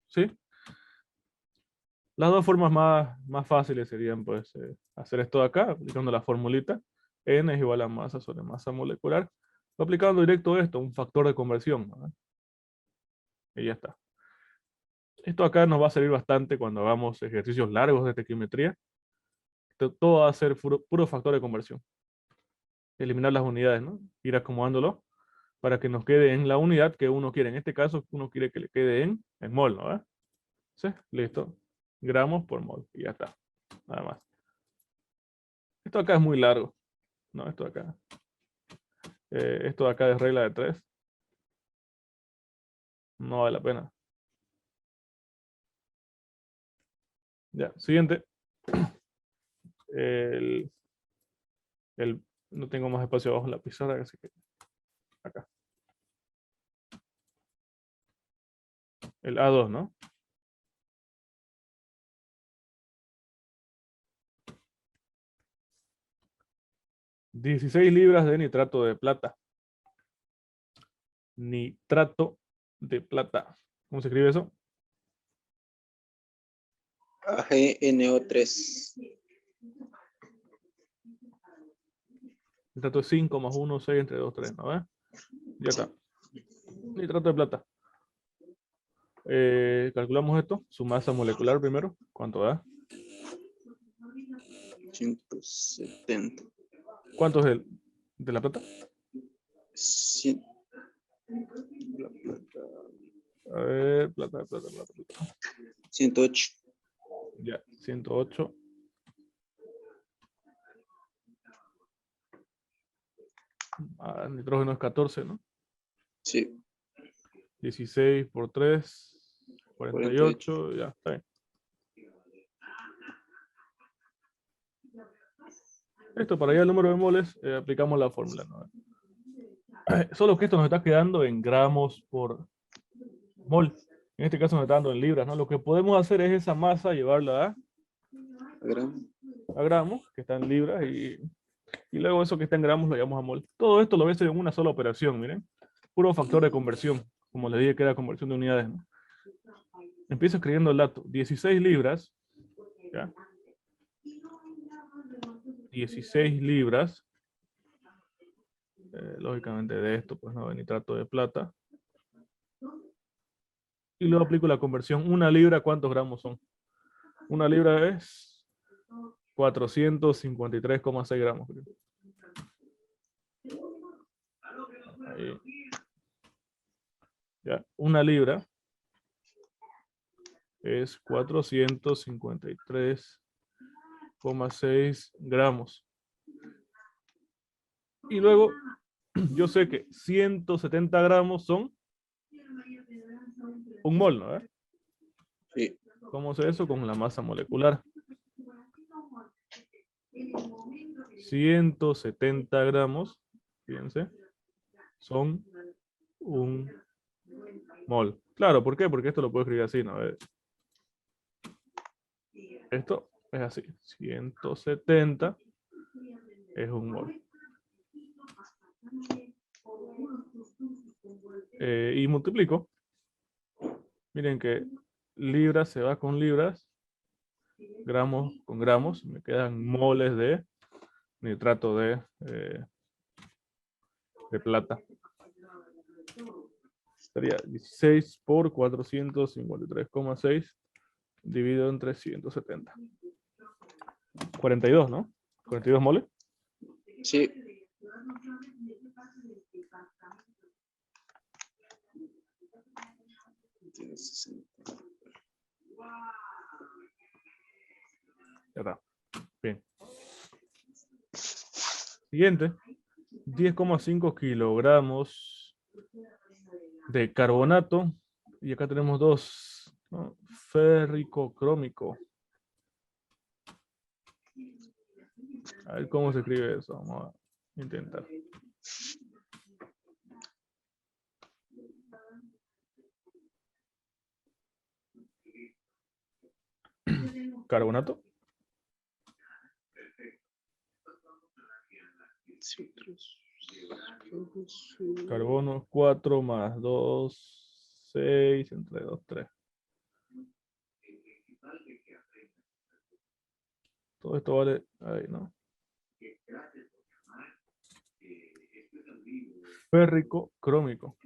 ¿Sí? Las dos formas más fáciles serían pues hacer esto de acá, aplicando la formulita. N es igual a masa sobre masa molecular. Aplicando directo esto, un factor de conversión, ¿no? Y ya está. Esto acá nos va a servir bastante cuando hagamos ejercicios largos de estequiometría. Todo va a ser puro factor de conversión. Eliminar las unidades, ¿no? Ir acomodándolo para que nos quede en la unidad que uno quiere. En este caso, uno quiere que le quede en mol, ¿no? ¿Sí? Listo. Gramos por mol. Y ya está. Nada más. Esto acá es muy largo. No, esto de acá. Esto de acá es regla de 3. No vale la pena. Ya, siguiente. El, no tengo más espacio abajo en la pizarra, así que acá. El A2, ¿no? $16 de nitrato de plata. Nitrato de plata. ¿Cómo se escribe eso? AgNO3. Nitrato es 5 más 1, 6 entre 2, 3, ¿no? Ya está. Nitrato de plata. Calculamos esto, su masa molecular primero. ¿Cuánto da? 170. ¿Cuánto es el de la plata? La plata. A ver, plata. 108. Ya, 108. Nitrógeno es 14, ¿no? Sí. 16 por 3, 48, ya está bien. Esto para allá el número de moles, aplicamos la fórmula, ¿no? Solo que esto nos está quedando en gramos por mol. En este caso nos está dando en libras, ¿no? Lo que podemos hacer es esa masa llevarla a gramos, que está en libras, y luego eso que está en gramos lo llevamos a mol. Todo esto lo voy a hacer en una sola operación, miren. Puro factor de conversión, como les dije que era conversión de unidades, ¿no? Empiezo escribiendo el dato. 16 libras, ¿ya? 16 libras, lógicamente de esto, pues no, de nitrato de plata. Y luego aplico la conversión. Una libra, ¿cuántos gramos son? Una libra es 453,6 gramos. Creo. Ahí. Ya, una libra es 453,6 gramos. Y luego, yo sé que 170 gramos son un mol, ¿no? Sí. ¿Cómo sé eso? Con la masa molecular. 170 gramos, fíjense, son un mol. Claro, ¿por qué? Porque esto lo puedo escribir así, ¿no? Esto es así. 170 es un mol. Y multiplico. Miren que libras se va con libras, gramos con gramos, me quedan moles de nitrato de plata. Sería 16 por 453,6 dividido entre 170. 42, ¿no? 42 moles. Sí. Ya está. Bien. Siguiente. 10,5 kilogramos de carbonato. Y acá tenemos dos, ¿no? Férrico crómico. A ver cómo se escribe eso. Vamos a intentar. Carbonato. Carbono 4 más 2, 6, entre 2, 3. Todo esto vale ahí, ¿no? Férrico crómico.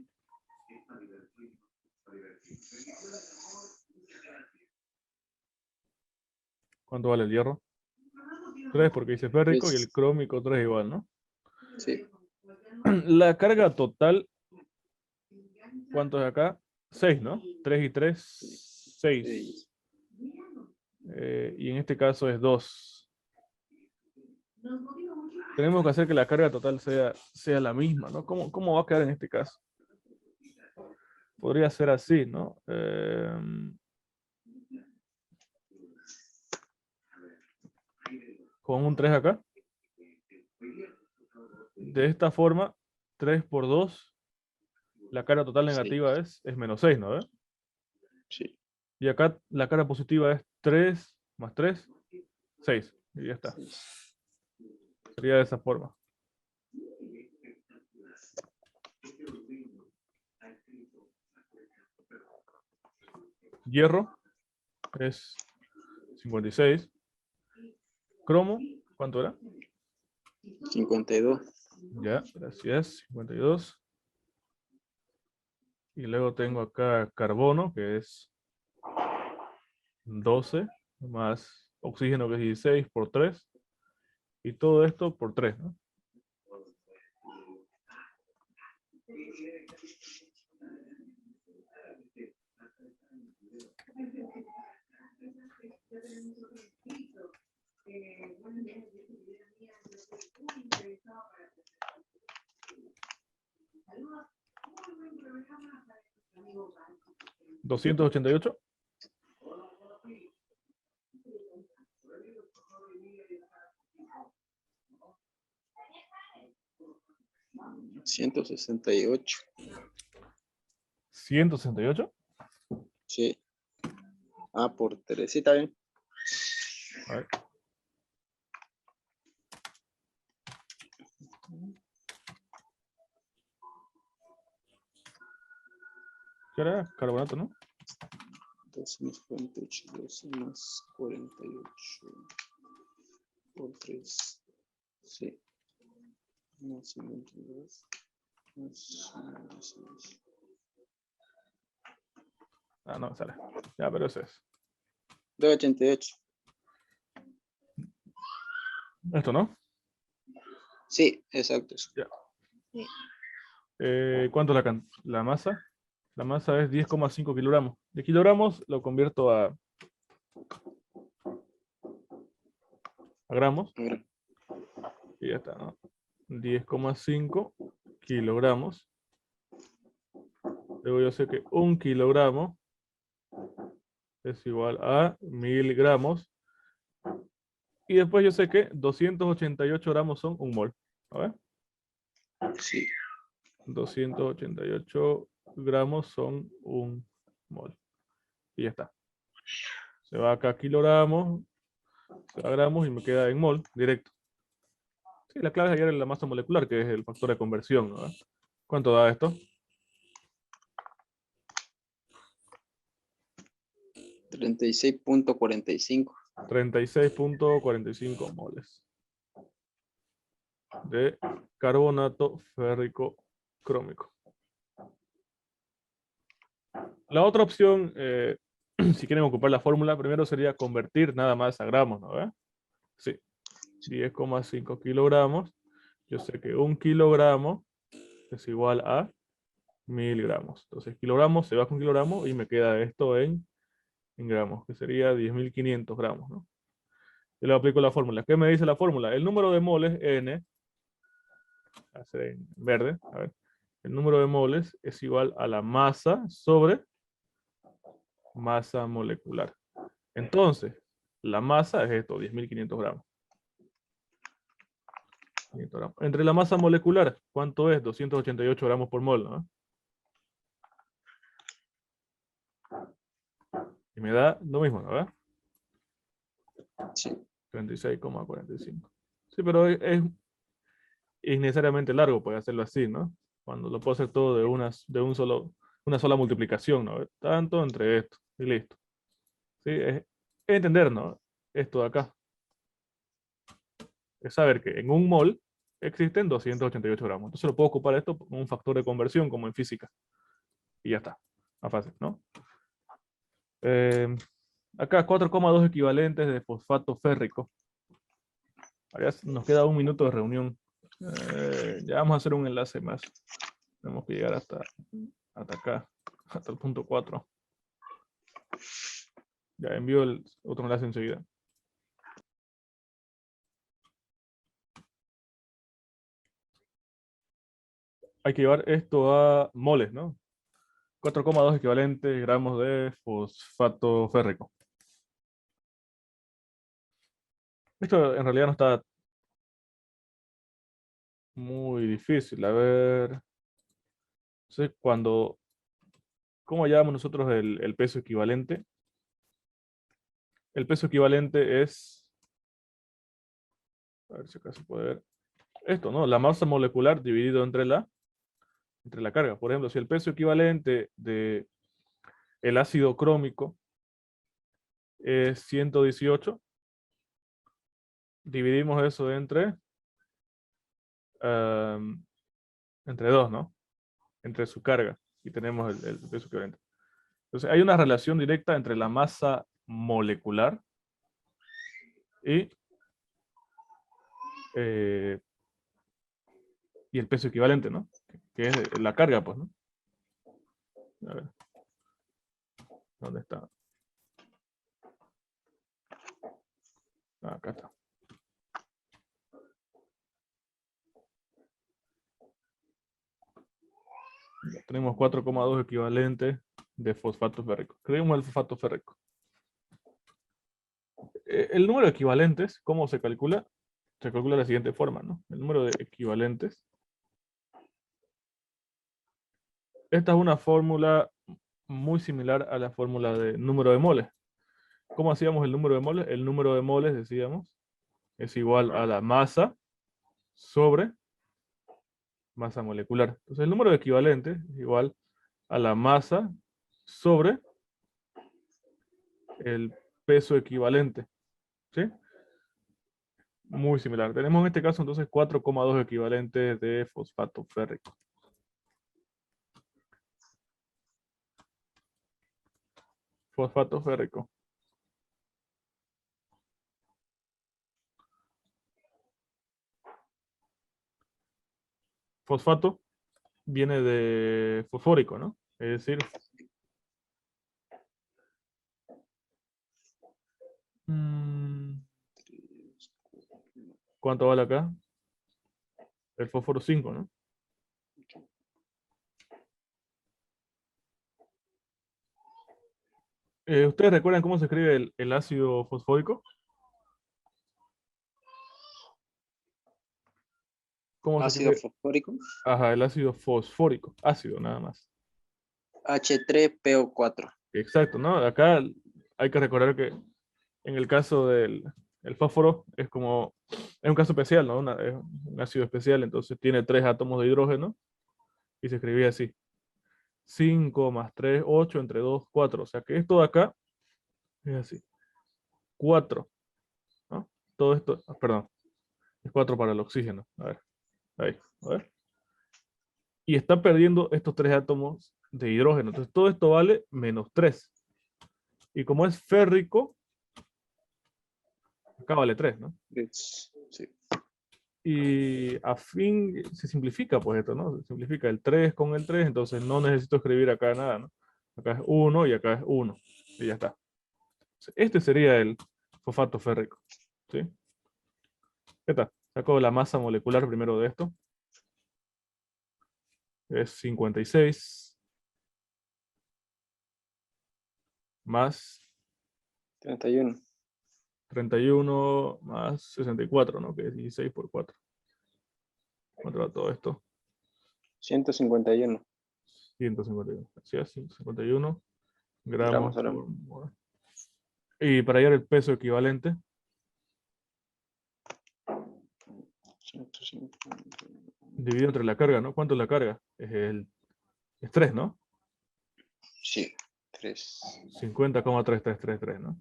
¿Cuánto vale el hierro? 3 porque dice férrico y el crómico 3 igual, ¿no? Sí. La carga total, ¿cuánto es acá? 6, ¿no? 3 y 3, 6. Y en este caso es 2. Tenemos que hacer que la carga total sea la misma, ¿no? ¿Cómo va a quedar en este caso? Podría ser así, ¿no? Con un 3 acá. De esta forma, 3 por 2, la carga total negativa es menos 6, ¿no? Sí. Y acá la carga positiva es 3 más 3, 6. Y ya está. Sería de esa forma. Hierro es 56. Cromo, ¿cuánto era? 52. Ya, gracias. 52. Y luego tengo acá carbono, que es 12, más oxígeno, que es 16 por 3. Y todo esto por 3, ¿no? 288. $168. 168. Sí. Por 3. Sí, está bien. A ver. ¿Qué era? Carbonato, ¿no? 12 más 48, 12 más 48 por 3. Sí. Más 52. Más 16. Ah, no, sale. Ya, pero ese es. 288. Esto, ¿no? Sí, exacto. Ya. ¿Cuánto es la masa? La masa es 10,5 kilogramos. De kilogramos lo convierto a gramos. Y ya está, ¿no? 10,5 kilogramos. Luego yo sé que 1 kilogramo es igual a 1000 gramos. Y después yo sé que 288 gramos son 1 mol. A ver. Sí. 288 gramos son 1 mol. Y ya está. Se va acá a kilogramos, se va a gramos y me queda en mol directo. Sí, la clave es hallar la masa molecular, que es el factor de conversión, ¿no? ¿Cuánto da esto? 36.45. 36,45 moles de carbonato férrico crómico. La otra opción, si quieren ocupar la fórmula, primero sería convertir nada más a gramos, ¿no? Sí, 10,5 kilogramos. Yo sé que 1 kilogramo es igual a 1000 gramos. Entonces, kilogramos se va con kilogramo y me queda esto en gramos, que sería 10.500 gramos, ¿no? Yo le aplico la fórmula. ¿Qué me dice la fórmula? El número de moles, N, hacer en verde, a ver. El número de moles es igual a la masa sobre masa molecular. Entonces, la masa es esto, 10.500 gramos. 500 gramos. Entre la masa molecular, ¿cuánto es? 288 gramos por mol, ¿no? Y me da lo mismo, ¿no? ¿Verdad? Sí. 36,45. Sí, pero es innecesariamente largo, puede hacerlo así, ¿no? Cuando lo puedo hacer todo de una sola multiplicación, ¿no? Tanto entre esto y listo. ¿Sí? Es entender, ¿no? Esto de acá. Es saber que en un mol existen 288 gramos. Entonces lo puedo ocupar esto como un factor de conversión, como en física. Y ya está. Más fácil, ¿no? Acá 4,2 equivalentes de fosfato férrico. Ahora nos queda 1 minuto de reunión. Ya vamos a hacer un enlace más. Tenemos que llegar hasta acá, hasta el punto 4. Ya envío el otro enlace enseguida. Hay que llevar esto a moles, ¿no? 4,2 equivalentes gramos de fosfato férrico. Esto en realidad no está muy difícil. A ver. Entonces, ¿cómo llamamos nosotros el peso equivalente? El peso equivalente es, a ver si acá se puede ver, esto, ¿no? La masa molecular dividido entre la carga. Por ejemplo, si el peso equivalente de el ácido crómico es 118, dividimos eso entre 2, ¿no? Entre su carga y tenemos el peso equivalente. Entonces, hay una relación directa entre la masa molecular y el peso equivalente, ¿no? Que es la carga, pues, ¿no? A ver. ¿Dónde está? Ah, acá está. Ya tenemos 4,2 equivalentes de fosfato férrico. Escribimos el fosfato férrico. El número de equivalentes, ¿cómo se calcula? Se calcula de la siguiente forma, ¿no? El número de equivalentes. Esta es una fórmula muy similar a la fórmula de número de moles. ¿Cómo hacíamos el número de moles? El número de moles, decíamos, es igual a la masa sobre masa molecular. Entonces el número de equivalentes es igual a la masa sobre el peso equivalente. ¿Sí? Muy similar. Tenemos en este caso entonces 4,2 equivalentes de fosfato férrico. Fosfato férrico. Fosfato viene de fosfórico, ¿no? Es decir, ¿cuánto vale acá? El fósforo 5, ¿no? ¿Ustedes recuerdan cómo se escribe el ácido fosfórico? ¿Cómo se Ácido escribe? fosfórico. Ajá, el ácido fosfórico. Ácido, nada más. H3PO4. Exacto, ¿no? Acá hay que recordar que en el caso del el fósforo es como, es un caso especial, ¿no? Es un ácido especial, entonces tiene 3 átomos de hidrógeno y se escribía así. 5 más 3, 8, entre 2, 4. O sea que esto de acá es así. 4, ¿no? Todo esto, perdón, es 4 para el oxígeno. A ver, ahí, a ver. Y está perdiendo estos 3 átomos de hidrógeno. Entonces todo esto vale menos 3. Y como es férrico, acá vale 3, ¿no? Sí. Y a fin, se simplifica pues esto, ¿no? Se simplifica el 3 con el 3, entonces no necesito escribir acá nada, ¿no? Acá es 1 y acá es 1. Y ya está. Este sería el fosfato férrico. ¿Sí? ¿Qué tal? Saco la masa molecular primero de esto. Es 56 más 31. 31 más 64, ¿no? Que es 16 por 4. ¿Cuánto da todo esto? 151 151. Así es, 151 gramos gramos ahora. por mol. Y para hallar el peso equivalente, 150. dividido entre la carga, ¿no? ¿Cuánto es la carga? Es 3, ¿no? Sí, 3. 50,3333, ¿no?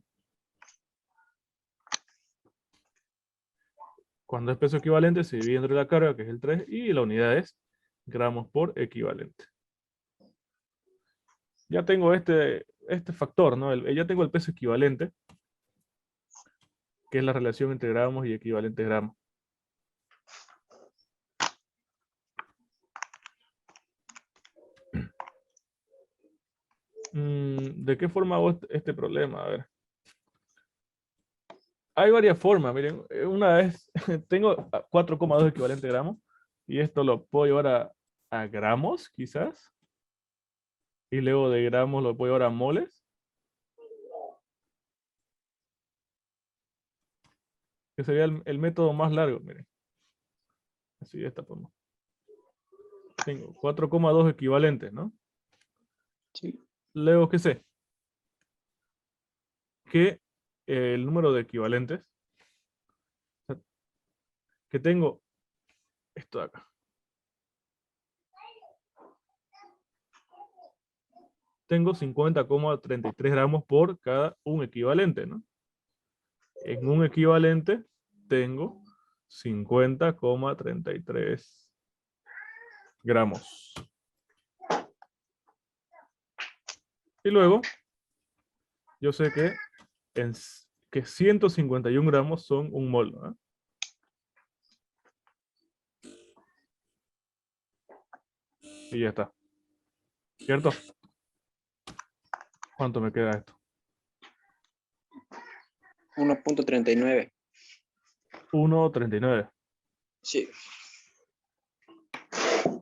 Cuando es peso equivalente se divide entre la carga, que es el 3, y la unidad es gramos por equivalente. Ya tengo este factor, ¿no? Ya tengo el peso equivalente, que es la relación entre gramos y equivalente gramos. ¿De qué forma hago este problema? A ver. Hay varias formas, miren. Una es, tengo 4,2 equivalente gramos, y esto lo puedo llevar a gramos, quizás. Y luego de gramos lo puedo llevar a moles. Que sería el método más largo, miren. Así de esta forma. Tengo 4,2 equivalentes, ¿no? Sí. Luego, ¿qué sé? Que el número de equivalentes, o sea, que tengo esto de acá. Tengo 50,33 gramos por cada un equivalente, ¿no? En un equivalente tengo 50,33 gramos. Y luego, yo sé que 151 gramos son un mol, ¿no? Y ya está. ¿Cierto? ¿Cuánto me queda esto? 1.39. 1,39. Sí.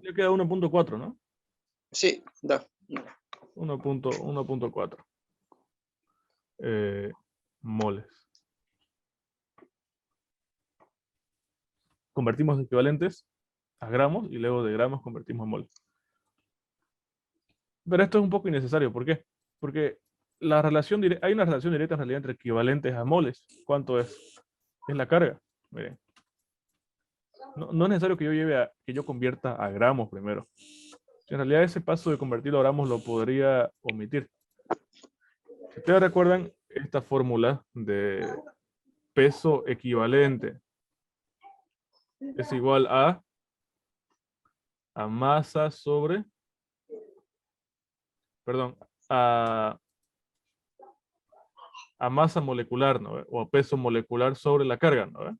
Le queda 1,4, ¿no? Sí, da. 1.4 moles. Convertimos equivalentes a gramos y luego de gramos convertimos a moles. Pero esto es un poco innecesario. ¿Por qué? Porque hay una relación directa en realidad entre equivalentes a moles. ¿Cuánto es? Es la carga. Miren. No es necesario que yo convierta a gramos primero. En realidad ese paso de convertirlo a gramos lo podría omitir. Si ustedes recuerdan esta fórmula de peso equivalente es igual a masa sobre, perdón, a masa molecular, ¿no? O a peso molecular sobre la carga, ¿no?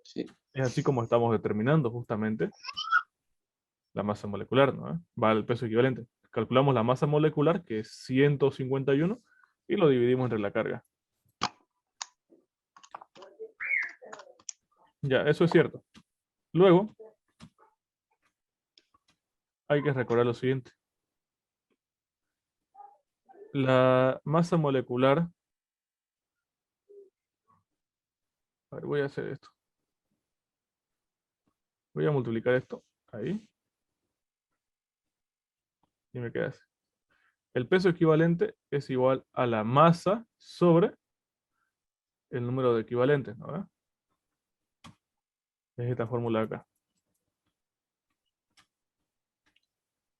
Sí. Es así como estamos determinando justamente la masa molecular, ¿no? Va al peso equivalente. Calculamos la masa molecular, que es 151, y lo dividimos entre la carga. Ya, eso es cierto. Luego, hay que recordar lo siguiente. La masa molecular... A ver, voy a hacer esto. Voy a multiplicar esto. Ahí. Y me queda así. El peso equivalente es igual a la masa sobre el número de equivalentes, ¿no? Es esta fórmula de acá.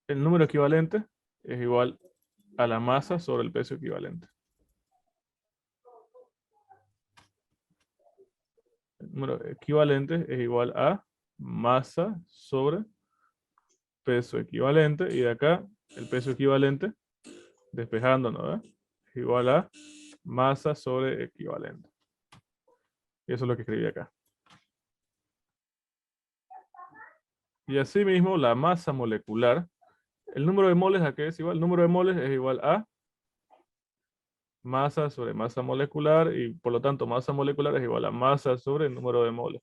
El número equivalente es igual a la masa sobre el peso equivalente. El número equivalente es igual a masa sobre peso equivalente. Y de acá, el peso equivalente, despejando, ¿no? Es igual a masa sobre equivalente. Y eso es lo que escribí acá. Y asimismo, la masa molecular, el número de moles, ¿a qué es igual? El número de moles es igual a masa sobre masa molecular, y por lo tanto masa molecular es igual a masa sobre el número de moles.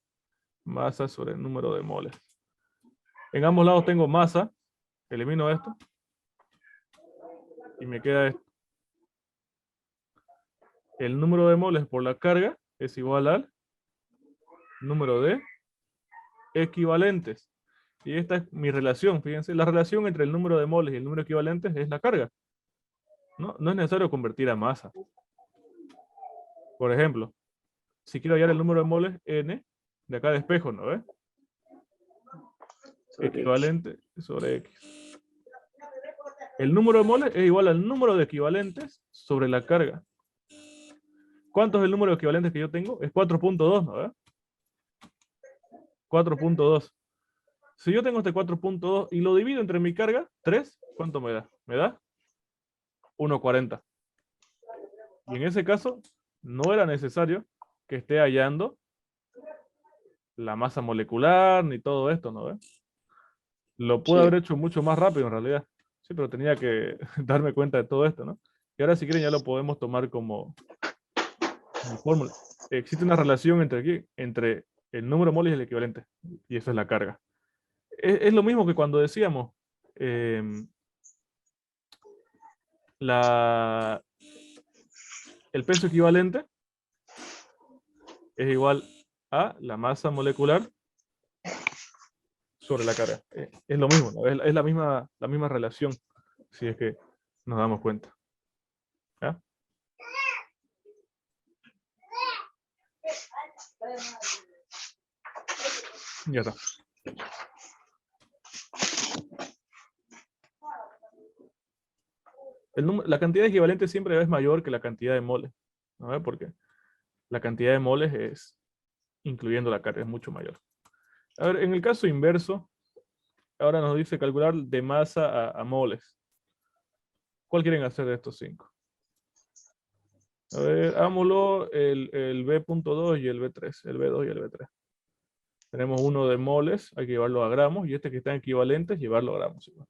Masa sobre el número de moles. En ambos lados tengo masa, elimino esto, y me queda esto. El número de moles por la carga es igual al número de equivalentes. Y esta es mi relación, fíjense, la relación entre el número de moles y el número de equivalentes es la carga. No es necesario convertir a masa. Por ejemplo, si quiero hallar el número de moles, n, de acá despejo, ¿no ves? Equivalente sobre x. El número de moles es igual al número de equivalentes sobre la carga. ¿Cuánto es el número de equivalentes que yo tengo? Es 4.2, ¿no ves? 4.2. Si yo tengo este 4.2 y lo divido entre mi carga, 3, ¿cuánto me da? Me da 1.40. Y en ese caso, no era necesario que esté hallando la masa molecular ni todo esto, ¿no ves? Lo pude haber hecho mucho más rápido en realidad. Sí, pero tenía que darme cuenta de todo esto, ¿no? Y ahora si quieren ya lo podemos tomar como fórmula. Existe una relación entre el número de moles y el equivalente. Y eso es la carga. Es lo mismo que cuando decíamos el peso equivalente es igual a la masa molecular sobre la carga. Es lo mismo, ¿no? Es la misma relación, si es que nos damos cuenta. ¿Ya? Ya está. La cantidad de equivalentes siempre es mayor que la cantidad de moles. ¿No? Porque la cantidad de moles es, incluyendo la carga, es mucho mayor. A ver, en el caso inverso, ahora nos dice calcular de masa a moles. ¿Cuál quieren hacer de estos 5? A ver, hagámoslo el B.2 y el B3. El B2 y el B3. Tenemos uno de moles, hay que llevarlo a gramos, y este que está en equivalentes, llevarlo a gramos. Igual.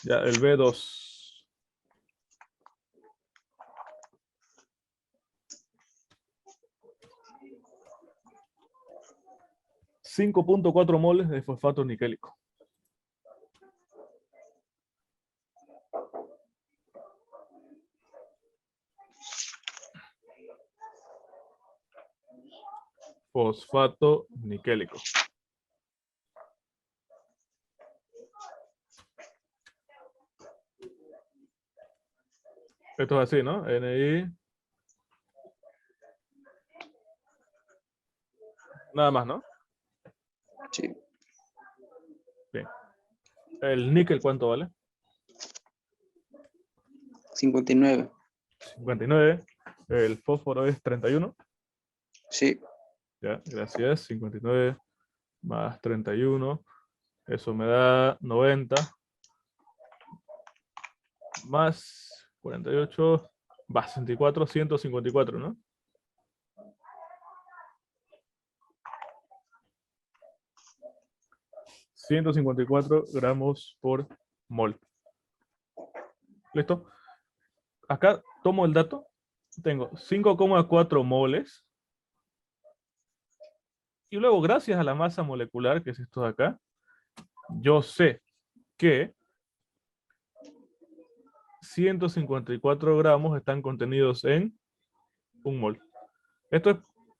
Ya, el B2. 5.4 moles de fosfato niquélico. Fosfato niquélico. Esto es así, ¿no? NI. Nada más, ¿no? Sí. Bien. ¿El níquel cuánto vale? 59. 59. El fósforo es 31. Sí. Ya, gracias. 59 más 31. Eso me da 90. Más 48. Va, 64, 154, ¿no? ...154 gramos por mol. ¿Listo? Acá tomo el dato. Tengo 5,4 moles. Y luego, gracias a la masa molecular, que es esto de acá, yo sé que 154 gramos están contenidos en un mol. Esto es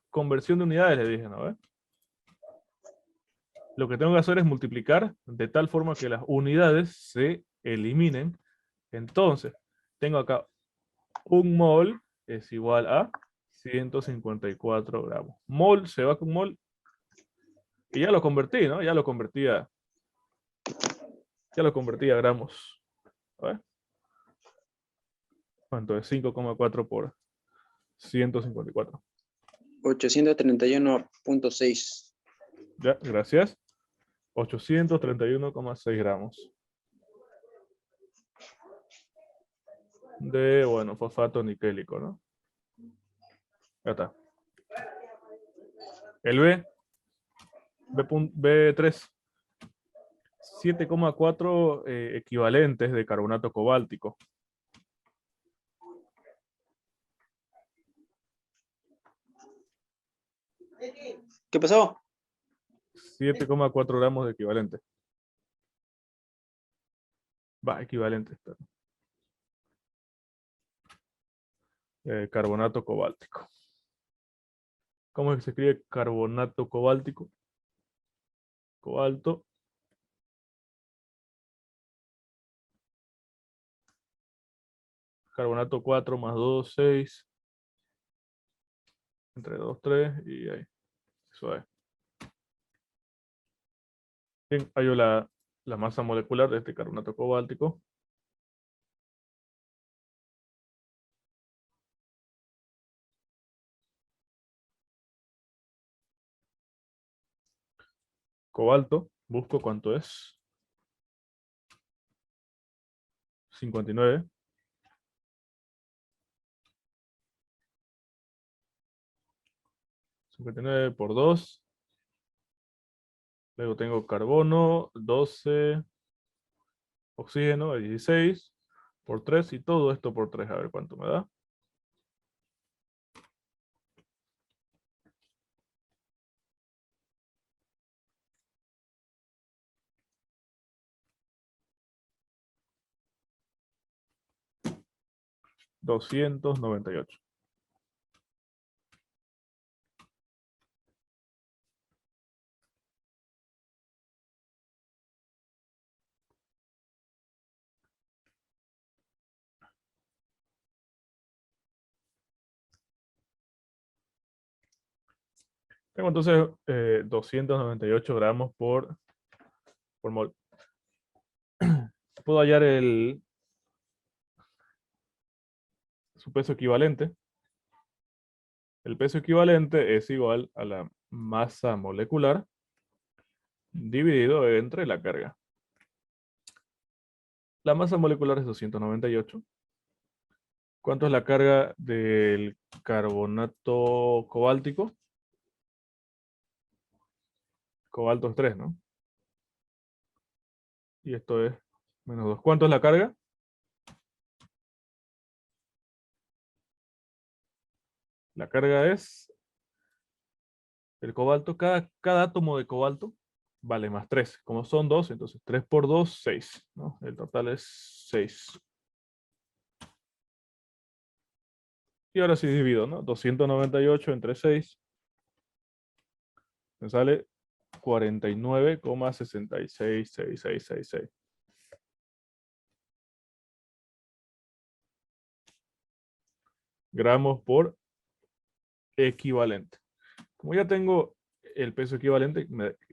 conversión de unidades, le dije, ¿no? Lo que tengo que hacer es multiplicar de tal forma que las unidades se eliminen. Entonces, tengo acá un mol es igual a 154 gramos. Mol se va con mol y ya lo convertí, ¿no? Ya lo convertí a gramos. A ver. ¿Cuánto es? 5,4 por 154. 831.6. Ya, gracias. 831,6 gramos. De, bueno, fosfato niquélico, ¿no? Ya está. El B3. 7,4 equivalentes de carbonato cobáltico. ¿Qué pasó? 7,4 gramos de equivalente. Va, equivalente. Carbonato cobáltico. ¿Cómo es que se escribe carbonato cobáltico? Cobalto. Carbonato 4 más 2, 6. Entre 2, 3 y ahí. Eso es. Bien, hallo la masa molecular de este carbonato cobáltico. Cobalto, busco cuánto es. 59. 59 por 2. Luego tengo carbono, 12. Oxígeno, 16. Por 3 y todo esto por 3. A ver cuánto me da. $298. Tengo entonces 298 gramos por mol. Puedo hallar su peso equivalente. El peso equivalente es igual a la masa molecular dividido entre la carga. La masa molecular es 298. ¿Cuánto es la carga del carbonato cobáltico? Cobalto es 3, ¿no? Y esto es menos 2. ¿Cuánto es la carga? La carga es El cobalto, cada átomo de cobalto vale más 3. Como son 2, entonces 3 por 2, 6, ¿no? El total es 6. Y ahora sí divido, ¿no? 298 entre 6. Me sale 49,666666. Gramos por equivalente. Como ya tengo el peso equivalente,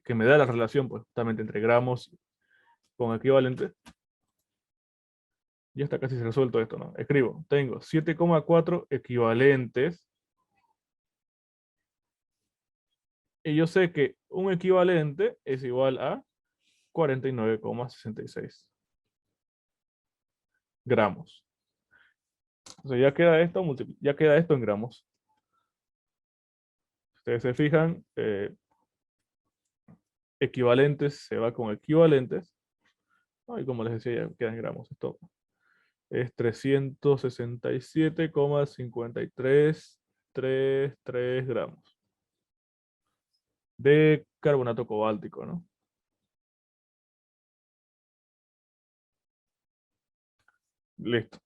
que me da la relación pues, justamente entre gramos con equivalente, ya está casi resuelto esto, ¿no? Escribo, tengo 7,4 equivalentes. Y yo sé que un equivalente es igual a 49,66 gramos. Entonces ya queda esto en gramos. Ustedes se fijan, equivalentes se va con equivalentes. ¿No? Y como les decía, ya queda en gramos. Esto es 367,5333 gramos de carbonato cobáltico, ¿no? Listo.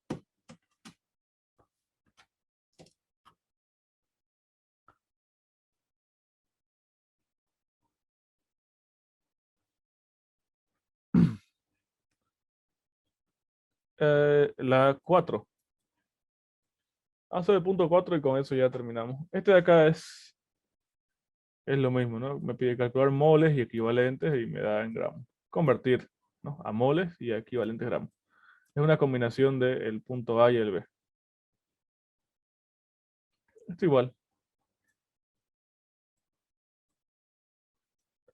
La 4. Hace el punto 4 y con eso ya terminamos. Este de acá es lo mismo, ¿no? Me pide calcular moles y equivalentes y me da en gramos. Convertir, ¿no? A moles y a equivalentes gramos. Es una combinación del punto A y el B. Esto igual.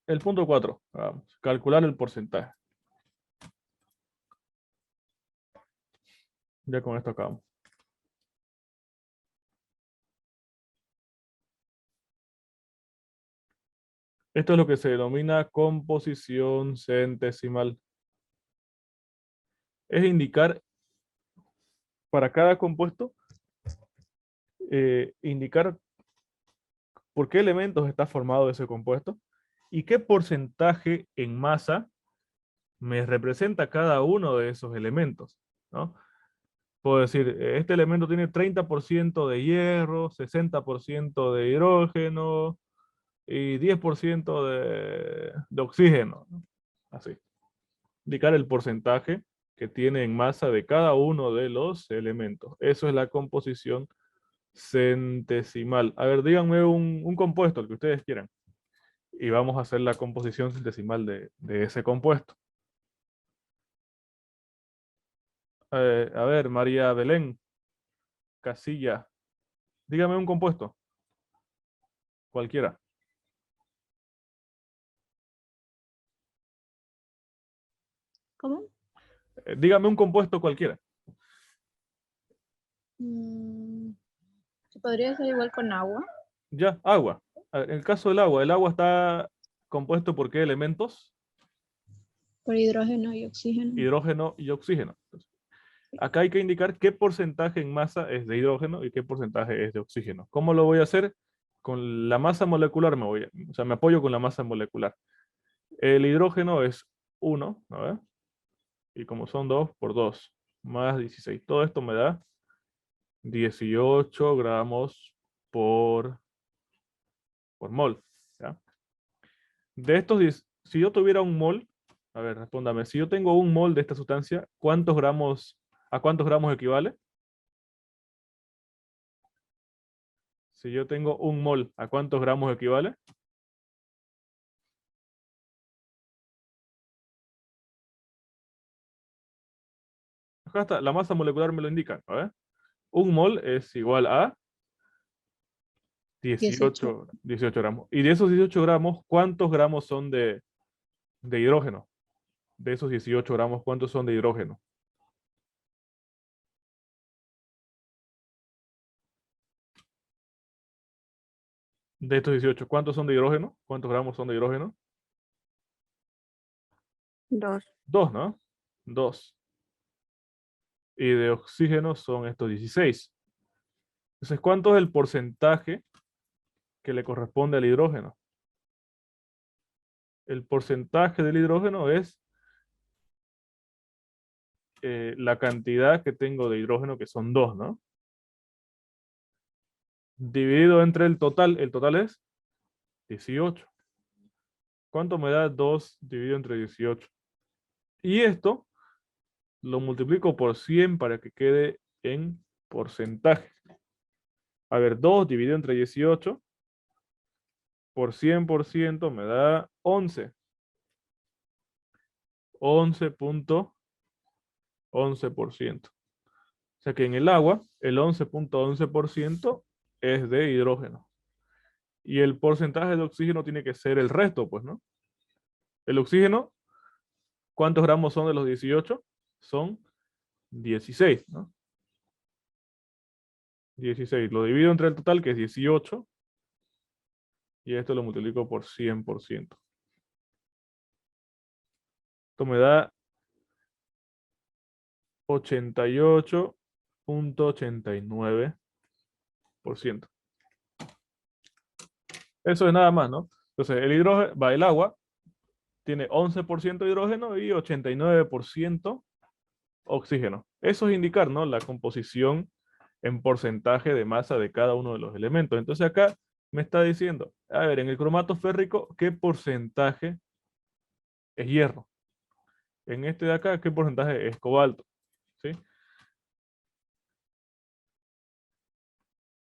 El punto 4. Vamos. Calcular el porcentaje. Ya con esto acabamos. Esto es lo que se denomina composición centesimal. Es indicar para cada compuesto, indicar por qué elementos está formado ese compuesto y qué porcentaje en masa me representa cada uno de esos elementos, ¿no? Puedo decir, este elemento tiene 30% de hierro, 60% de hidrógeno y 10% de oxígeno, ¿no? Así. Indicar el porcentaje que tiene en masa de cada uno de los elementos. Eso es la composición centesimal. A ver, díganme un compuesto, el que ustedes quieran. Y vamos a hacer la composición centesimal de ese compuesto. A ver, María Belén Casilla, dígame un compuesto, cualquiera. ¿Cómo? Dígame un compuesto cualquiera. ¿Se podría hacer igual con agua? Ya, agua. A ver, en el caso del agua está compuesto por qué elementos? Por hidrógeno y oxígeno. Hidrógeno y oxígeno. Entonces, acá hay que indicar qué porcentaje en masa es de hidrógeno y qué porcentaje es de oxígeno. ¿Cómo lo voy a hacer? Con la masa molecular me apoyo con la masa molecular. El hidrógeno es 1, ¿no? Y como son 2 por 2, más 16. Todo esto me da 18 gramos por mol. ¿Ya? De estos, si yo tuviera un mol, a ver, respóndame, si yo tengo un mol de esta sustancia, ¿a cuántos gramos equivale? Si yo tengo un mol, ¿a cuántos gramos equivale? Acá está, la masa molecular me lo indica, ¿no? Un mol es igual a 18 gramos. Y de esos 18 gramos, ¿cuántos gramos son de hidrógeno? De esos 18 gramos, ¿cuántos son de hidrógeno? De estos 18, ¿cuántos son de hidrógeno? ¿Cuántos gramos son de hidrógeno? 2. 2, ¿no? 2. Y de oxígeno son estos 16. Entonces, ¿cuánto es el porcentaje que le corresponde al hidrógeno? el porcentaje del hidrógeno es la cantidad que tengo de hidrógeno, que son 2, ¿no? Dividido entre el total es 18. ¿Cuánto me da 2 dividido entre 18? Y esto lo multiplico por 100 para que quede en porcentaje. A ver, 2 dividido entre 18 por 100% me da 11. 11.11%. O sea que en el agua, el 11.11% es de hidrógeno. Y el porcentaje de oxígeno tiene que ser el resto, pues, ¿no? El oxígeno, ¿cuántos gramos son de los 18? Son 16, ¿no? 16. Lo divido entre el total, que es 18. Y esto lo multiplico por 100%. Esto me da 88.89%. Eso es nada más, ¿no? Entonces, el hidrógeno, el agua tiene 11% de hidrógeno y 89% oxígeno. Eso es indicar, ¿no?, la composición en porcentaje de masa de cada uno de los elementos. Entonces acá me está diciendo, a ver, en el cromato férrico, ¿qué porcentaje es hierro? En este de acá, ¿qué porcentaje es cobalto? ¿Sí?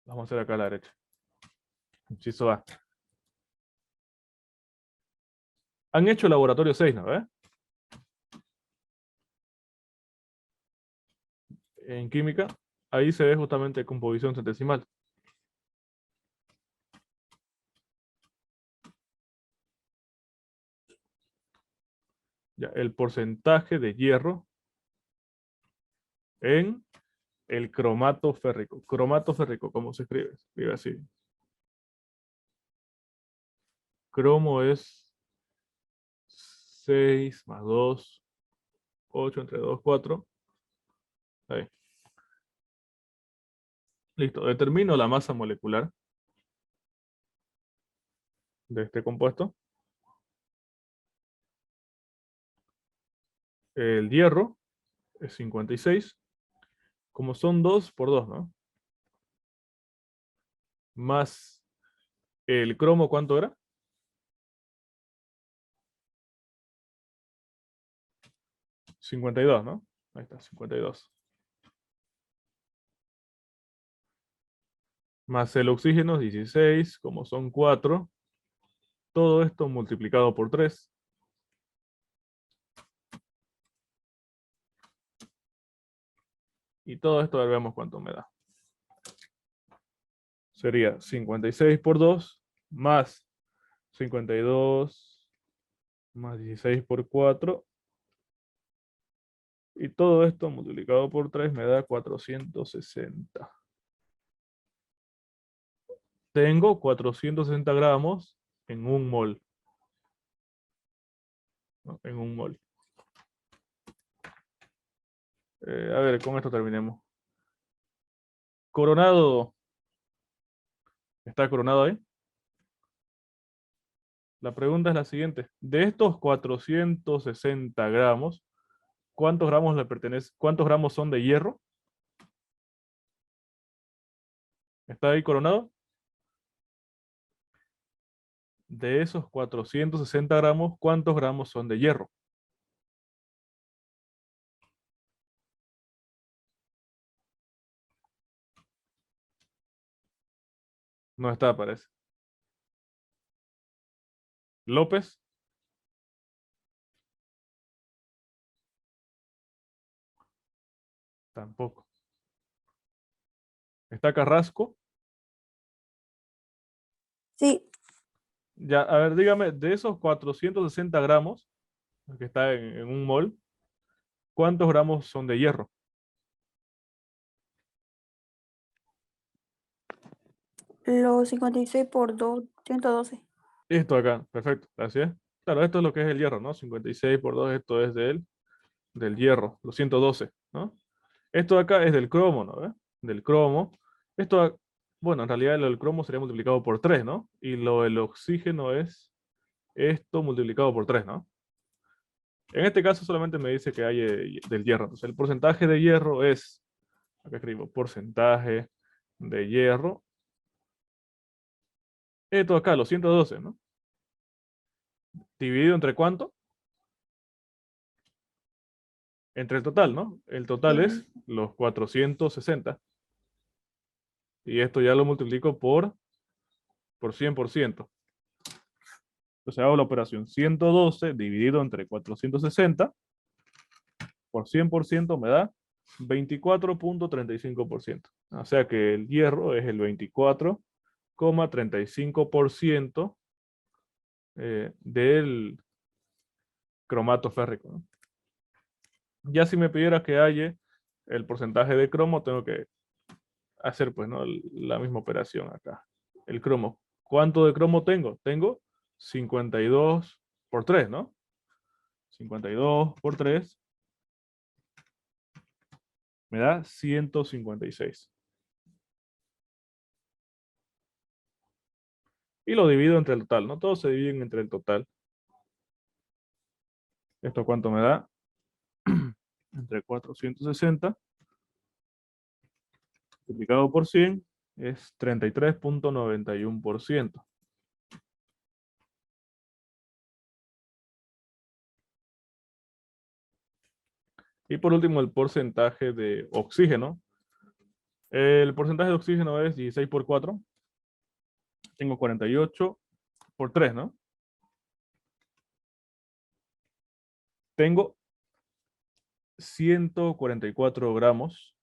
Vamos a hacer acá a la derecha. Inciso A. Han hecho laboratorio 6, ¿no? En química, ahí se ve justamente composición centesimal. Ya, el porcentaje de hierro en el cromato férrico. Cromato férrico, ¿cómo se escribe? Se escribe así. Cromo es 6 más 2, 8 entre 2, 4. Ahí. Listo, determino la masa molecular de este compuesto. El hierro es 56. Como son 2 por 2, ¿no? Más el cromo, ¿cuánto era? 52, ¿no? Ahí está, 52. Más el oxígeno, 16. Como son 4. Todo esto multiplicado por 3. Y todo esto, a ver, veamos cuánto me da. Sería 56 por 2 más 52 más 16 por 4. Y todo esto multiplicado por 3 me da 460. Tengo 460 gramos en un mol. ¿No? En un mol. A ver, con esto terminemos. Coronado. ¿Está Coronado ahí? La pregunta es la siguiente. De estos 460 gramos, ¿cuántos gramos le pertenece? ¿Cuántos gramos son de hierro? ¿Está ahí Coronado? De esos 460 gramos, ¿cuántos gramos son de hierro? No está, parece. López. Tampoco. ¿Está Carrasco? Sí, Ya, a ver, dígame, de esos 460 gramos, que está en un mol, ¿cuántos gramos son de hierro? los 56 por 2, 112. Esto acá, perfecto, gracias. Claro, esto es lo que es el hierro, ¿no? 56 por 2, esto es del hierro, los 112, ¿no? Esto de acá es del cromo, ¿no? Del cromo. Bueno, en realidad lo del cromo sería multiplicado por 3, ¿no? Y lo del oxígeno es esto multiplicado por 3, ¿no? En este caso solamente me dice que hay del hierro. Entonces el porcentaje de hierro es, acá escribo, porcentaje de hierro. Esto acá, los 112, ¿no? Dividido entre ¿cuánto? Entre el total, ¿no? El total es los 460. Y esto ya lo multiplico por 100%. Entonces hago la operación 112 dividido entre 460 por 100% me da 24.35%. O sea que el hierro es el 24,35% del cromato férrico, ¿no? Ya si me pidiera que haya el porcentaje de cromo, tengo que hacer pues, ¿no? La misma operación acá. El cromo. ¿Cuánto de cromo tengo? Tengo 52 por 3, ¿no? 52 por 3 me da 156. Y lo divido entre el total, ¿no? Todos se dividen entre el total. ¿Esto cuánto me da? Entre 460 multiplicado por 100 es 33.91%. Y por último, el porcentaje de oxígeno. El porcentaje de oxígeno es 16 por 4. Tengo 48 por 3, ¿no? Tengo 144 gramos.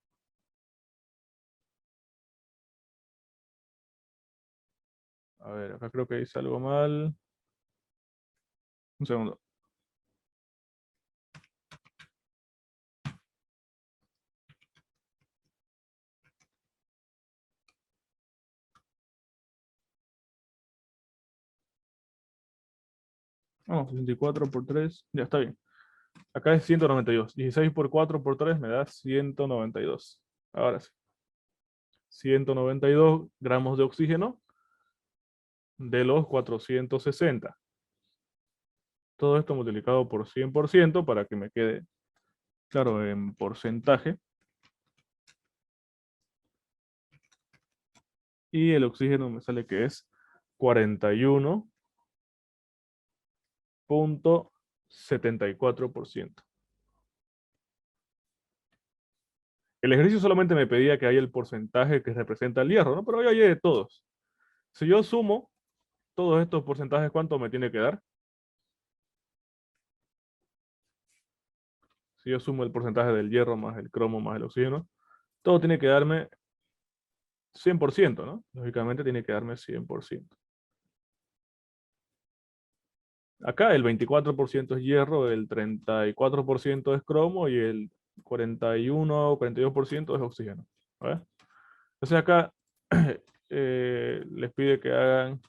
A ver, acá creo que hice algo mal. Un segundo. No, 64 por 3. Ya está bien. Acá es 192. 16 por 4 por 3 me da 192. Ahora sí. 192 gramos de oxígeno de los 460. Todo esto multiplicado por 100% para que me quede claro en porcentaje. Y el oxígeno me sale que es 41.74%. El ejercicio solamente me pedía que haya el porcentaje que representa el hierro, ¿no? Pero hoy hay de todos. Si yo sumo todos estos porcentajes, ¿cuánto me tiene que dar? Si yo sumo el porcentaje del hierro más el cromo más el oxígeno, todo tiene que darme 100%, ¿no? Lógicamente tiene que darme 100%. Acá el 24% es hierro, el 34% es cromo y el 41 o 42% es oxígeno. ¿Vale? Entonces acá les pide que hagan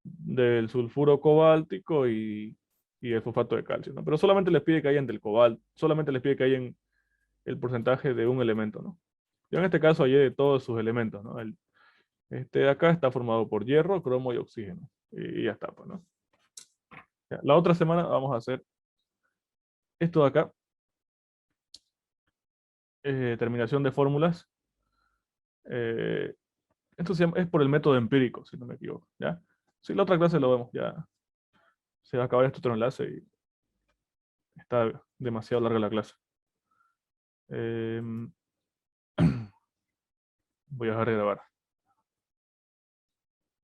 del sulfuro cobáltico y el fosfato de calcio, ¿no? Pero solamente les pide que hayan del cobalto, solamente les pide que hayan el porcentaje de un elemento, ¿no? Yo en este caso hallé de todos sus elementos, ¿no? Este de acá está formado por hierro, cromo y oxígeno. Y ya está, pues, ¿no? Ya, la otra semana vamos a hacer esto de acá. Terminación de fórmulas. Esto es por el método empírico, si no me equivoco, ¿ya? Sí, la otra clase lo vemos, ya se va a acabar este otro enlace y está demasiado larga la clase. Voy a dejar de grabar.